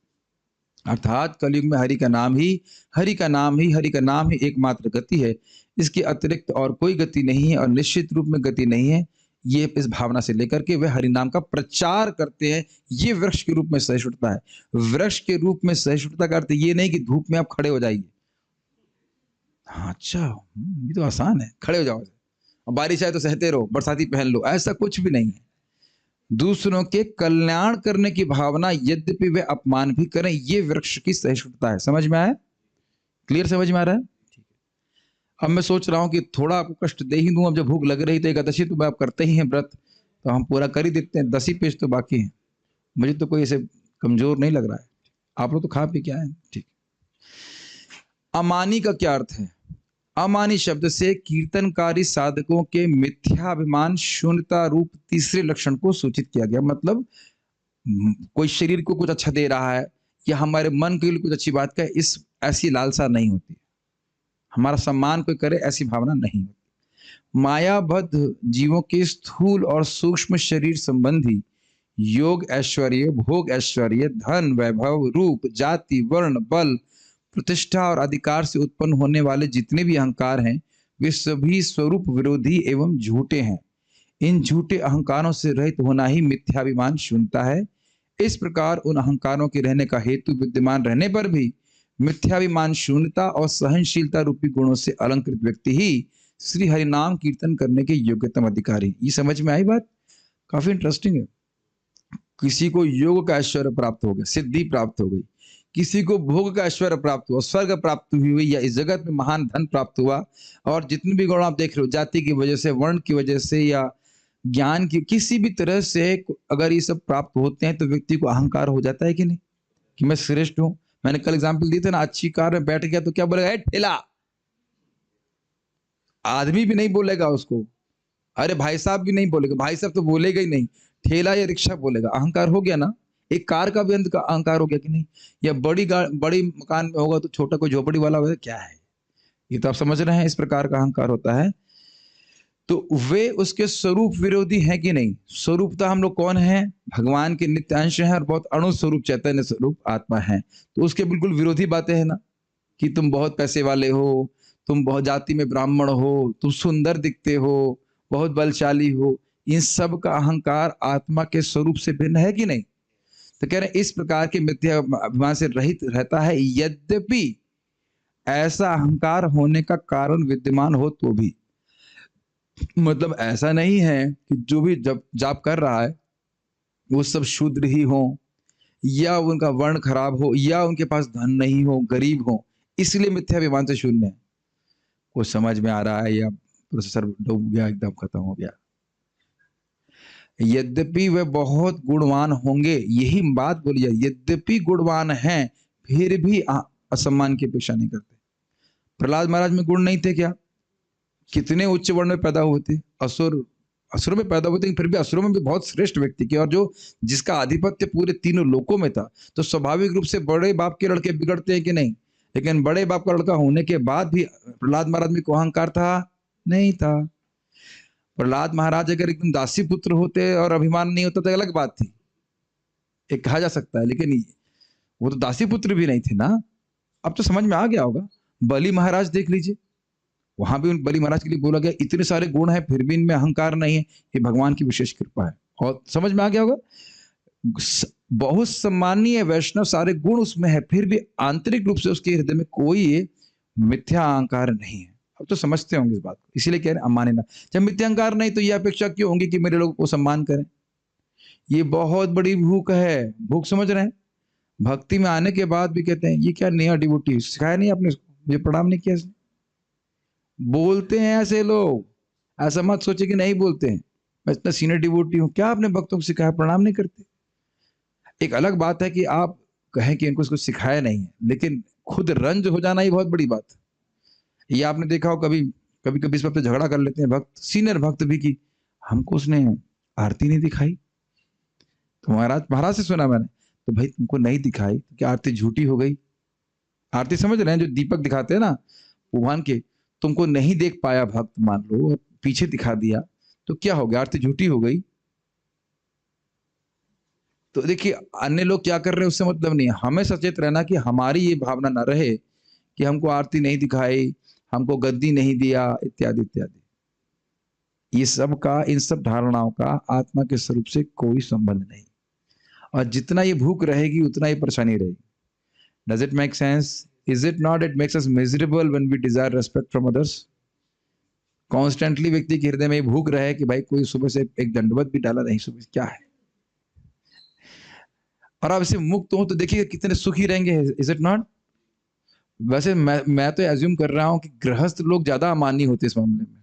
अर्थात कलयुग में हरि का नाम ही, हरि का नाम ही, हरि का नाम ही एकमात्र गति है। इसके अतिरिक्त और कोई गति नहीं है और निश्चित रूप में गति नहीं है। ये इस भावना से लेकर के वे हरि नाम का प्रचार करते हैं। ये वृक्ष के रूप में सहिष्णुता है। वृक्ष के रूप में सहिष्णुता का अर्थ ये नहीं कि धूप में आप खड़े हो जाइए। हाँ, अच्छा, ये तो आसान है, खड़े हो जाओ और बारिश आए तो सहते रहो, बरसाती पहन लो, ऐसा कुछ भी नहीं है। दूसरों के कल्याण करने की भावना, यद्यपि वे अपमान भी करें, ये वृक्ष की सहिष्णुता है। समझ में आया? क्लियर समझ में आ रहा है? ठीक है। अब मैं सोच रहा हूं कि थोड़ा आपको कष्ट दे ही दूं। अब जब भूख लग रही तो एकादशी तो आप करते ही हैं व्रत, तो हम पूरा कर ही देते हैं। 10 ही पेज तो बाकी है। मुझे तो कोई ऐसे कमजोर नहीं लग रहा है। आप लोग तो खा पी के आए हैं। ठीक। अमानी का क्या अर्थ है? अमानी शब्द से कीर्तनकारी साधकों के मिथ्याभिमान शून्यता रूप तीसरे लक्षण को सूचित किया गया। मतलब कोई शरीर को कुछ अच्छा दे रहा है या हमारे मन के लिए कुछ अच्छी बात का, इस ऐसी लालसा नहीं होती। हमारा सम्मान कोई करे ऐसी भावना नहीं होती। मायाबद्ध जीवों के स्थूल और सूक्ष्म शरीर संबंधी योग ऐश्वर्य, भोग ऐश्वर्य, धन, वैभव, रूप, जाति, वर्ण, बल, प्रतिष्ठा और अधिकार से उत्पन्न होने वाले जितने भी अहंकार हैं, वे सभी स्वरूप विरोधी एवं झूठे हैं। इन झूठे अहंकारों से रहित होना ही मिथ्याभिमान शून्यता है। इस प्रकार उन अहंकारों के रहने का हेतु विद्यमान रहने पर भी मिथ्याभिमान शून्यता और सहनशीलता रूपी गुणों से अलंकृत व्यक्ति ही श्री हरिनाम कीर्तन करने के योग्यतम अधिकारी। ये समझ में आई बात? काफी इंटरेस्टिंग है। किसी को योग का ऐश्वर्य प्राप्त हो गया, सिद्धि प्राप्त हो गई, किसी को भोग का ऐश्वर्य प्राप्त हुआ, स्वर्ग प्राप्त हुई, या इस जगत में महान धन प्राप्त हुआ, और जितने भी गुण आप देख रहे हो, जाति की वजह से, वर्ण की वजह से, या ज्ञान की किसी भी तरह से अगर ये सब प्राप्त होते हैं, तो व्यक्ति को अहंकार हो जाता है कि नहीं, कि मैं श्रेष्ठ हूं। मैंने कल एग्जाम्पल दिए थे ना, अच्छी कार में बैठ गया तो क्या बोलेगा? ठेला। आदमी भी नहीं बोलेगा उसको, अरे भाई साहब भी नहीं बोलेगा, भाई साहब तो बोलेगा ही नहीं, ठेला या रिक्शा बोलेगा। अहंकार हो गया ना। एक कार का भी अंत का अहंकार हो गया कि नहीं? या बड़ी मकान में होगा तो छोटा कोई झोपड़ी वाला होगा, क्या है ये? तो आप समझ रहे हैं, इस प्रकार का अहंकार होता है। तो वे उसके स्वरूप विरोधी हैं कि नहीं? स्वरूपता हम लोग कौन है? भगवान के नित्य अंश हैं और बहुत अणु स्वरूप चैतन्य स्वरूप आत्मा है। तो उसके बिल्कुल विरोधी बातें हैं ना, कि तुम बहुत पैसे वाले हो, तुम बहुत जाति में ब्राह्मण हो, तुम सुंदर दिखते हो, बहुत बलशाली हो। इन सब का अहंकार आत्मा के स्वरूप से भिन्न है कि नहीं? तो कह रहे हैं इस प्रकार के मिथ्या अभिमान से रहित रहता है, यद्यपि ऐसा अहंकार होने का कारण विद्यमान हो तो भी। मतलब ऐसा नहीं है कि जो भी जब जाप कर रहा है वो सब शूद्र ही हो, या उनका वर्ण खराब हो, या उनके पास धन नहीं हो, गरीब हो, इसलिए मिथ्याभिमान से शून्य है। कुछ समझ में आ रहा है या प्रोसेसर डूब गया, एकदम खत्म हो गया? यद्यपि वे बहुत गुणवान होंगे, यही बात बोली जाए, यद्यपि गुणवान हैं फिर भी असम्मान की अपेक्षा नहीं करते। प्रहलाद महाराज में गुण नहीं थे क्या? कितने उच्च वर्ण में पैदा हुए थे, असुर में पैदा हुए थे, फिर भी असुरों में भी बहुत श्रेष्ठ व्यक्ति के, और जो जिसका आधिपत्य पूरे तीनों लोकों में था। तो स्वाभाविक रूप से बड़े बाप के लड़के बिगड़ते हैं कि नहीं? लेकिन बड़े बाप का लड़का होने के बाद भी प्रहलाद महाराज में कोई अहंकार था? नहीं था। प्रहलाद महाराज अगर एकदम दासी पुत्र होते और अभिमान नहीं होता तो अलग बात थी, एक कहा जा सकता है, लेकिन वो तो दासी पुत्र भी नहीं थे ना। अब तो समझ में आ गया होगा। बलि महाराज देख लीजिए, वहां भी बलि महाराज के लिए बोला गया इतने सारे गुण हैं फिर भी इनमें अहंकार नहीं है, ये भगवान की विशेष कृपा है। और समझ में आ गया होगा, बहुत सम्मानीय वैष्णव, सारे गुण उसमें है, फिर भी आंतरिक रूप से उसके हृदय में कोई मिथ्या अहंकार नहीं है। अब तो समझते होंगे इस बात को, इसीलिए कह रहे हैं अमाने ना। जब मिथ्या अहंकार नहीं तो ये अपेक्षा क्यों होंगी कि मेरे लोगों को सम्मान करें? ये बहुत बड़ी भूख है। भूख समझ रहे हैं? भक्ति में आने के बाद भी कहते हैं ये क्या नया डिवोटी, सिखाया नहीं आपने इसको, मुझे प्रणाम नहीं किया इसने। बोलते हैं ऐसे लोग, ऐसा मत सोचे कि नहीं बोलते हैं, मैं इतना सीनियर डिवोटी हूं, क्या आपने भक्तों को सिखाया? प्रणाम नहीं करते। एक अलग बात है कि आप कहें कि इनको कुछ सिखाया नहीं है, लेकिन खुद रंज हो जाना ही बहुत बड़ी बात है। ये आपने देखा हो, कभी कभी कभी इस बात पे झगड़ा कर लेते हैं भक्त, सीनियर भक्त भी, कि हमको उसने आरती नहीं दिखाई। तो महाराज से सुना मैंने, तो भाई तुमको नहीं दिखाई तो क्या आरती झूठी हो गई? आरती समझ रहे हैं, जो दीपक दिखाते हैं ना भगवान के, तुमको नहीं देख पाया भक्त मान लो और पीछे दिखा दिया, तो क्या हो गया? आरती झूठी हो गई। तो देखिए अन्य लोग क्या कर रहे हैं उससे मतलब नहीं है, हमें सचेत रहना कि हमारी ये भावना ना रहे कि हमको आरती नहीं दिखाई, हमको गद्दी नहीं दिया, इत्यादि इत्यादि। ये सब का, इन सब धारणाओं का आत्मा के स्वरूप से कोई संबंध नहीं। और जितना ये भूख रहेगी उतना ही परेशानी रहेगी। Does it make sense? Is it not it makes us miserable when we desire respect from others? Constantly व्यक्ति के हृदय में ये भूख रहे कि भाई कोई सुबह से एक दंडवत भी डाला नहीं, सुबह क्या है, और आप इससे मुक्त हो तो देखिए कितने सुखी रहेंगे। Is it not? वैसे मैं तो एज्यूम कर रहा हूं कि गृहस्थ लोग ज्यादा अमानी होते इस मामले में,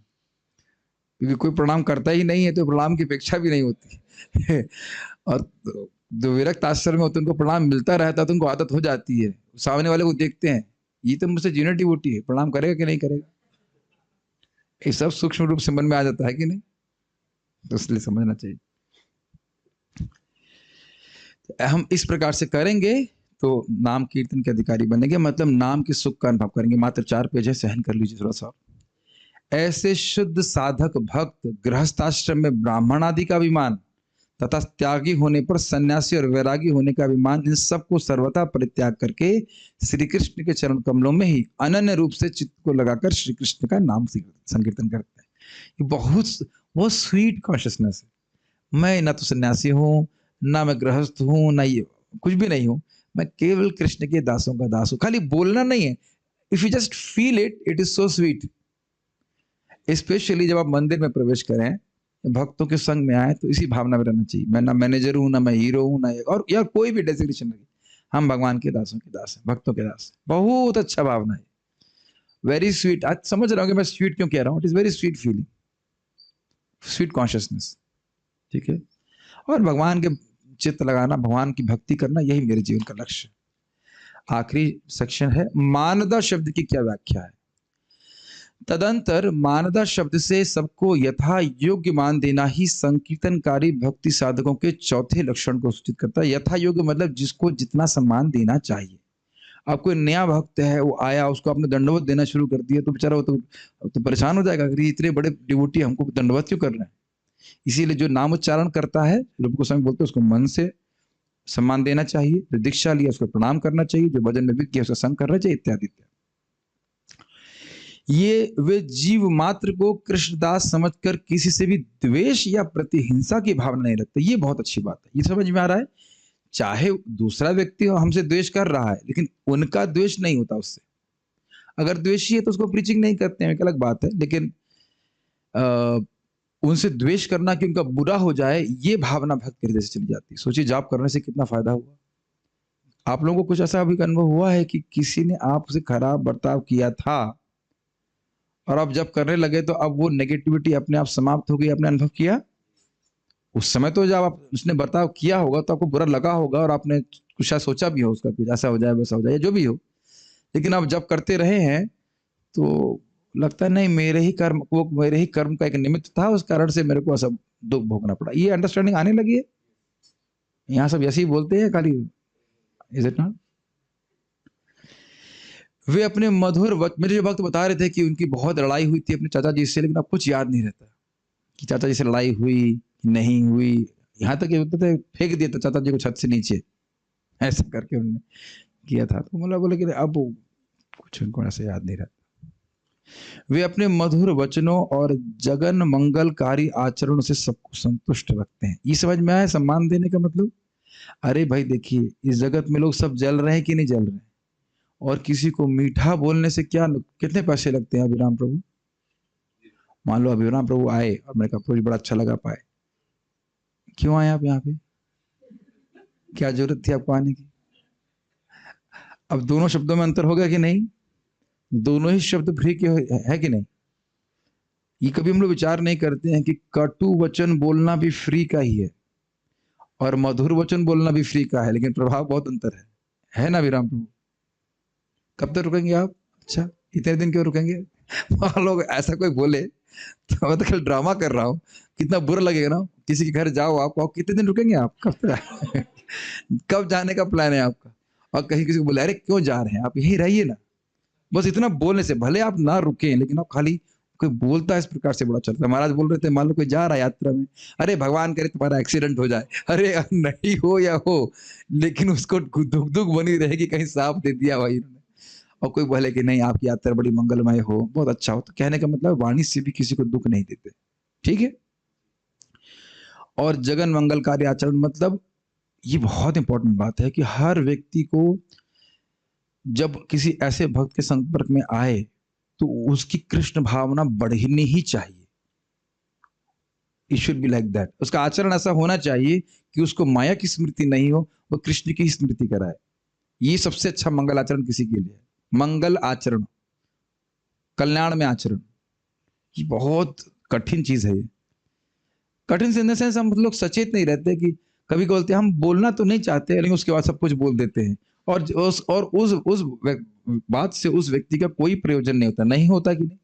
क्योंकि कोई प्रणाम करता ही नहीं है तो प्रणाम की अपेक्षा भी नहीं होती। और जो विरक्त आश्रम में होते हैं उनको प्रणाम मिलता रहता है तो उनको आदत हो जाती है, सामने वाले को देखते हैं ये तो मुझसे जूनियर डिवोटी है, प्रणाम करेगा कि नहीं करेगा, ये सब सूक्ष्म रूप से मन में आ जाता है कि नहीं, तो इसलिए समझना चाहिए। हम इस प्रकार से करेंगे तो नाम कीर्तन के अधिकारी बनेंगे, मतलब नाम के सुख का अनुभव करेंगे। मात्र 4 पेज है, सहन कर लीजिए थोड़ा सा। ऐसे शुद्ध साधक भक्त गृहस्थाश्रम में ब्राह्मण आदि का अभिमान तथा त्यागी होने पर सन्यासी और वैरागी होने का अभिमान, इन सबको सर्वथा परित्याग करके श्री कृष्ण के चरण कमलों में ही अनन्य रूप से चित्त को लगाकर श्री कृष्ण का नाम संकीर्तन करते हैं। ये बहुत स्वीट कॉन्शियसनेस है। मैं ना तो सन्यासी हूँ, ना मैं गृहस्थ हूँ, ना ये कुछ भी नहीं हूँ, मैं केवल कृष्ण के दासों का दास हूँ। खाली बोलना नहीं है, if you just feel it, it is so sweet. Specially जब आप मंदिर में प्रवेश करें, भक्तों के संग में आए, तो इसी भावना में रहना चाहिए। मैं ना मैनेजर हूँ, ना मैं हीरो हूँ, ना और या कोई भी डेजिग्नेशन लगे, हम भगवान के दासों के दास हैं, भक्तों के दास हैं। बहुत अच्छा भावना है, वेरी स्वीट। आज समझ रहा हूँ कि मैं स्वीट क्यों कह रहा हूँ। It is very sweet feeling, sweet consciousness, ठीक है। और भगवान के चित्त लगाना, भगवान की भक्ति करना, यही मेरे जीवन का लक्ष्य। आखिरी सेक्शन है, मानदा शब्द की क्या व्याख्या है। तदंतर मानदा शब्द से सबको यथा योग्य मान देना ही संकीर्तनकारी भक्ति साधकों के चौथे लक्षण को सूचित करता है। यथा योग्य मतलब जिसको जितना सम्मान देना चाहिए। अब कोई नया भक्त है, वो आया, उसको आपने दंडवत देना शुरू कर दिया तो बेचारा वो तो परेशान हो जाएगा, अगर इतने बड़े डिवोटी हमको दंडवत क्यों कर रहे हैं। इसीलिए जो नाम उच्चारण करता है, रूप गोस्वामी बोलते हैं, उसको मन से सम्मान देना चाहिए। जो दीक्षा लिया उसको प्रणाम करना चाहिए, जो भजन में विज्ञ उसका संग करना चाहिए, इत्यादि इत्यादि। ये वे जीव मात्र को कृष्णदास समझकर किसी से भी द्वेष या प्रतिहिंसा की भावना नहीं रखते। ये बहुत अच्छी बात है, ये समझ में आ रहा है। चाहे दूसरा व्यक्ति हमसे द्वेष कर रहा है, लेकिन उनका द्वेष नहीं होता उससे। अगर द्वेषी है तो उसको प्रीचिंग नहीं करते हैं, एक अलग बात है, लेकिन उनसे द्वेष करना कि उनका बुरा हो जाए, ये भावना भक्त के हृदय से चली जाती है। सोचिए जाप करने से कितना फायदा हुआ। आप लोगों को कुछ ऐसा अभी अनुभव हुआ है कि किसी ने आपसे खराब बर्ताव किया था और आप जब करने लगे तो अब वो नेगेटिविटी अपने आप समाप्त हो गई, आपने अनुभव किया? उस समय तो जब आप उसने बर्ताव किया होगा तो आपको बुरा लगा होगा और आपने कुछ सोचा भी हो उसका, कुछ ऐसा हो जाए वैसा हो जाए, जो भी हो। लेकिन आप जब करते रहे हैं तो लगता है नहीं, मेरे ही कर्म का एक निमित्त था, उस कारण से मेरे को ऐसा दुख भोगना पड़ा। ये अंडरस्टैंडिंग आने लगी है। यहाँ सब ऐसे ही बोलते हैं खाली, इज इट नॉट? वे अपने मधुर मेरे जो भक्त बता रहे थे कि उनकी बहुत लड़ाई हुई थी अपने चाचा जी से, लेकिन अब कुछ याद नहीं रहता कि चाचा जी से लड़ाई हुई नहीं हुई। यहाँ तक होते थे फेंक दिया था चाचा जी को छत से नीचे, ऐसा करके उन्होंने किया था। तो मतलब बोले कि अब कुछ उनको ऐसे याद नहीं रहता। वे अपने मधुर वचनों और जगन मंगलकारी आचरणों से सबको संतुष्ट रखते हैं। ये समझ में आया सम्मान देने का मतलब? अरे भाई देखिए, इस जगत में लोग सब जल रहे हैं कि नहीं जल रहे हैं, और किसी को मीठा बोलने से क्या कितने पैसे लगते हैं। अभिराम प्रभु, मान लो अभिराम प्रभु आए और मैंने कहा प्रभु बड़ा अच्छा लगा पाए, क्यों आए आप यहाँ पे, क्या जरूरत थी आपको आने की? अब दोनों शब्दों में अंतर हो गया कि नहीं? दोनों ही शब्द फ्री के है कि नहीं? ये कभी हम लोग विचार नहीं करते हैं कि कटु वचन बोलना भी फ्री का ही है और मधुर वचन बोलना भी फ्री का है, लेकिन प्रभाव बहुत अंतर है ना विराम प्रभु? कब तक रुकेंगे आप? अच्छा, इतने दिन क्यों रुकेंगे? मान लोग ऐसा कोई बोले तो मैं तो कल ड्रामा कर रहा हूँ, कितना बुरा लगेगा ना। किसी के घर जाओ आप, कितने दिन रुकेंगे आप? कब जाने का प्लान है आपका? और कहीं किसी को बोले अरे क्यों जा रहे हैं आप, यही रहिए ना। बस इतना बोलने से, भले आप ना रुके लेकिन आप खाली, कोई बोलता है इस प्रकार से बड़ा चलता है। महाराज बोल रहे थे, मान लो कोई जा रहा है यात्रा में, अरे भगवान करे तुम्हारा एक्सीडेंट हो जाए, अरे नहीं हो या हो, लेकिन उसको दुख दुख बनी रहेगी, कहीं साफ दे दिया भाई इन्होंने। और कोई बोले कि नहीं आपकी यात्रा बड़ी मंगलमय हो, बहुत अच्छा हो, तो कहने का मतलब वाणी से भी किसी को दुख नहीं देते, ठीक है। और जगन मंगलकारी आचरण मतलब, ये बहुत इंपॉर्टेंट बात है कि हर व्यक्ति को जब किसी ऐसे भक्त के संपर्क में आए तो उसकी कृष्ण भावना बढ़नी ही चाहिए। It should be like that. उसका आचरण ऐसा होना चाहिए कि उसको माया की स्मृति नहीं हो, वो कृष्ण की स्मृति कराए। ये सबसे अच्छा मंगल आचरण किसी के लिए है। मंगल आचरण, कल्याण में आचरण, ये बहुत कठिन चीज है। ये कठिन से इन द सेंस हम लोग सचेत नहीं रहते कि कभी बोलते हैं हम बोलना तो नहीं चाहते लेकिन उसके बाद सब कुछ बोल देते हैं, और उस बात से उस व्यक्ति का कोई प्रयोजन नहीं होता। नहीं होता कि नहीं,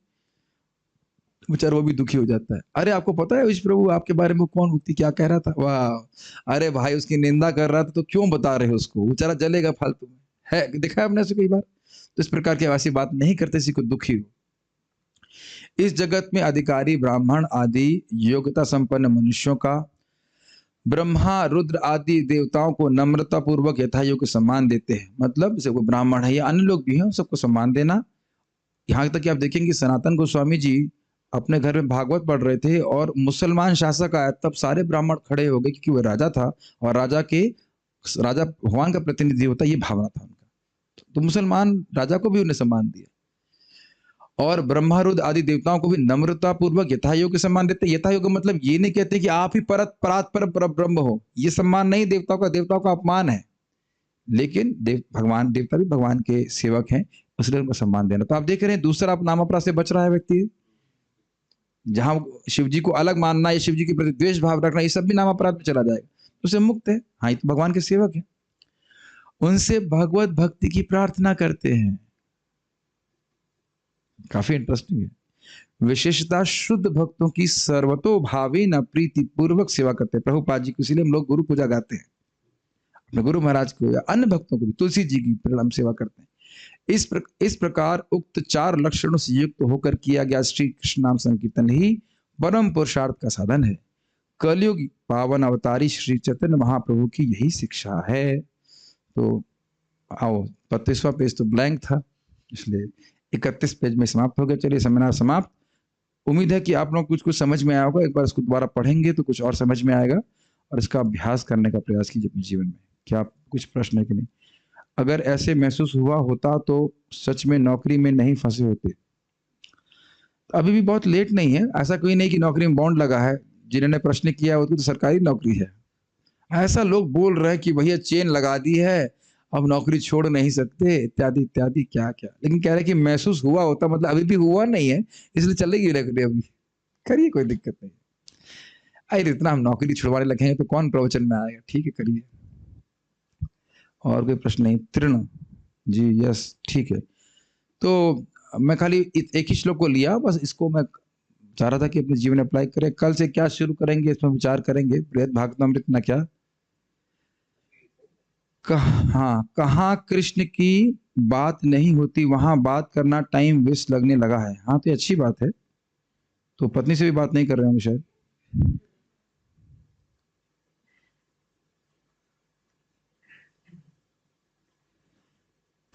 बेचारा वो भी दुखी हो जाता है। अरे आपको पता है विश्व प्रभु आपके बारे में कौन व्यक्ति क्या कह रहा था, वाह, अरे भाई उसकी निंदा कर रहा था तो क्यों बता रहे हो उसको, बेचारा जलेगा फालतू में। है, देखा है आपने ऐसे कई बार। तो इस प्रकार की ऐसी बात नहीं करते किसी को दुखी हो। इस जगत में अधिकारी ब्राह्मण आदि योग्यता संपन्न मनुष्यों का ब्रह्मा रुद्र आदि देवताओं को नम्रता पूर्वक यथायोग्य सम्मान देते हैं। मतलब जैसे कोई ब्राह्मण है या अन्य लोग भी हैं, सबको सम्मान देना। यहाँ तक कि आप देखेंगे सनातन गोस्वामी जी अपने घर में भागवत पढ़ रहे थे और मुसलमान शासक आया, तब सारे ब्राह्मण खड़े हो गए, क्योंकि वो राजा था और राजा भगवान का प्रतिनिधि होता, ये भावना था उनका। तो मुसलमान राजा को भी उन्हें सम्मान दिया। और ब्रह्मा रुद्र आदि देवताओं को भी नम्रता पूर्वक यथायोग्य सम्मान देते। यथायोग्य मतलब ये नहीं कहते कि आप ही पर ब्रह्म हो, ये सम्मान नहीं देवताओं का अपमान है। लेकिन देवता भी भगवान के सेवक हैं, इसलिए उनको सम्मान देना। तो आप देख रहे हैं दूसरा आप नाम अपराध से बच रहा है व्यक्ति। जहां शिव जी को अलग मानना या शिव जी के प्रति द्वेष भाव रखना, ये सब भी नाम अपराध में चला जाएगा, तो उसे मुक्त है। हाँ, ये तो भगवान के सेवक है, उनसे भगवत भक्ति की प्रार्थना करते हैं। काफी इंटरेस्टिंग है। विशेषता शुद्ध भक्तों की सर्वतोभावी न प्रीति पूर्वक सेवा करते हैं। प्रभुपाद जी को इसीलिए हम लोग गुरु पूजा गाते हैं, अपने गुरु महाराज को या अन्य भक्तों को भी, तुलसी जी की प्रणाम सेवा करते हैं। इस प्रकार उक्त 4 लक्षणों से युक्त होकर किया गया श्री कृष्ण नाम संकीर्तन ही परम पुरुषार्थ का साधन है। कलयुग पावन अवतारी श्री चैतन्य महाप्रभु की यही शिक्षा है। तो आओ, 32वां पेज तो ब्लैंक था, इसलिए 31 पेज में समाप्त हो गया। चलिए सेमिनार समाप्त। उम्मीद है कि आप लोग कुछ समझ में आया होगा। एक बार इसको दोबारा पढ़ेंगे तो कुछ और समझ में आएगा, और इसका अभ्यास करने का प्रयास कीजिए अपने जीवन में। क्या कुछ प्रश्न है कि नहीं? अगर ऐसे महसूस हुआ होता तो सच में नौकरी में नहीं फंसे होते। अभी भी बहुत लेट नहीं है। ऐसा कोई नहीं कि नौकरी में बॉन्ड लगा है, जिन्होंने प्रश्न किया उसकी तो सरकारी नौकरी है। ऐसा लोग बोल रहे हैं कि भैया चेन लगा दी है, अब नौकरी छोड़ नहीं सकते, इत्यादि इत्यादि क्या क्या। लेकिन कह रहे कि महसूस हुआ होता, मतलब अभी भी हुआ नहीं है, इसलिए चलेगी नौकरी अभी। करिए, कोई दिक्कत नहीं। अरे इतना हम नौकरी छुड़वाने लगेंगे तो कौन प्रवचन में आएगा। ठीक है, करिए। और कोई प्रश्न नहीं? तृण जी, यस, ठीक है। तो मैं खाली एक ही श्लोक को लिया, बस इसको मैं चाह रहा था कि अपने जीवन में अप्लाई करें। कल से क्या शुरू करेंगे इसमें विचार करेंगे। बृहद भागवतामृत ना क्या कहाँ कृष्ण की बात नहीं होती, वहां बात करना टाइम वेस्ट लगने लगा है। हाँ, तो अच्छी बात है। तो पत्नी से भी बात नहीं कर रहे होंगे शायद।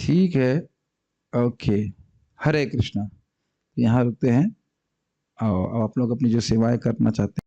ठीक है, ओके। हरे कृष्णा। यहाँ रुकते हैं। अब आप लोग अपनी जो सेवाएं करना चाहते हैं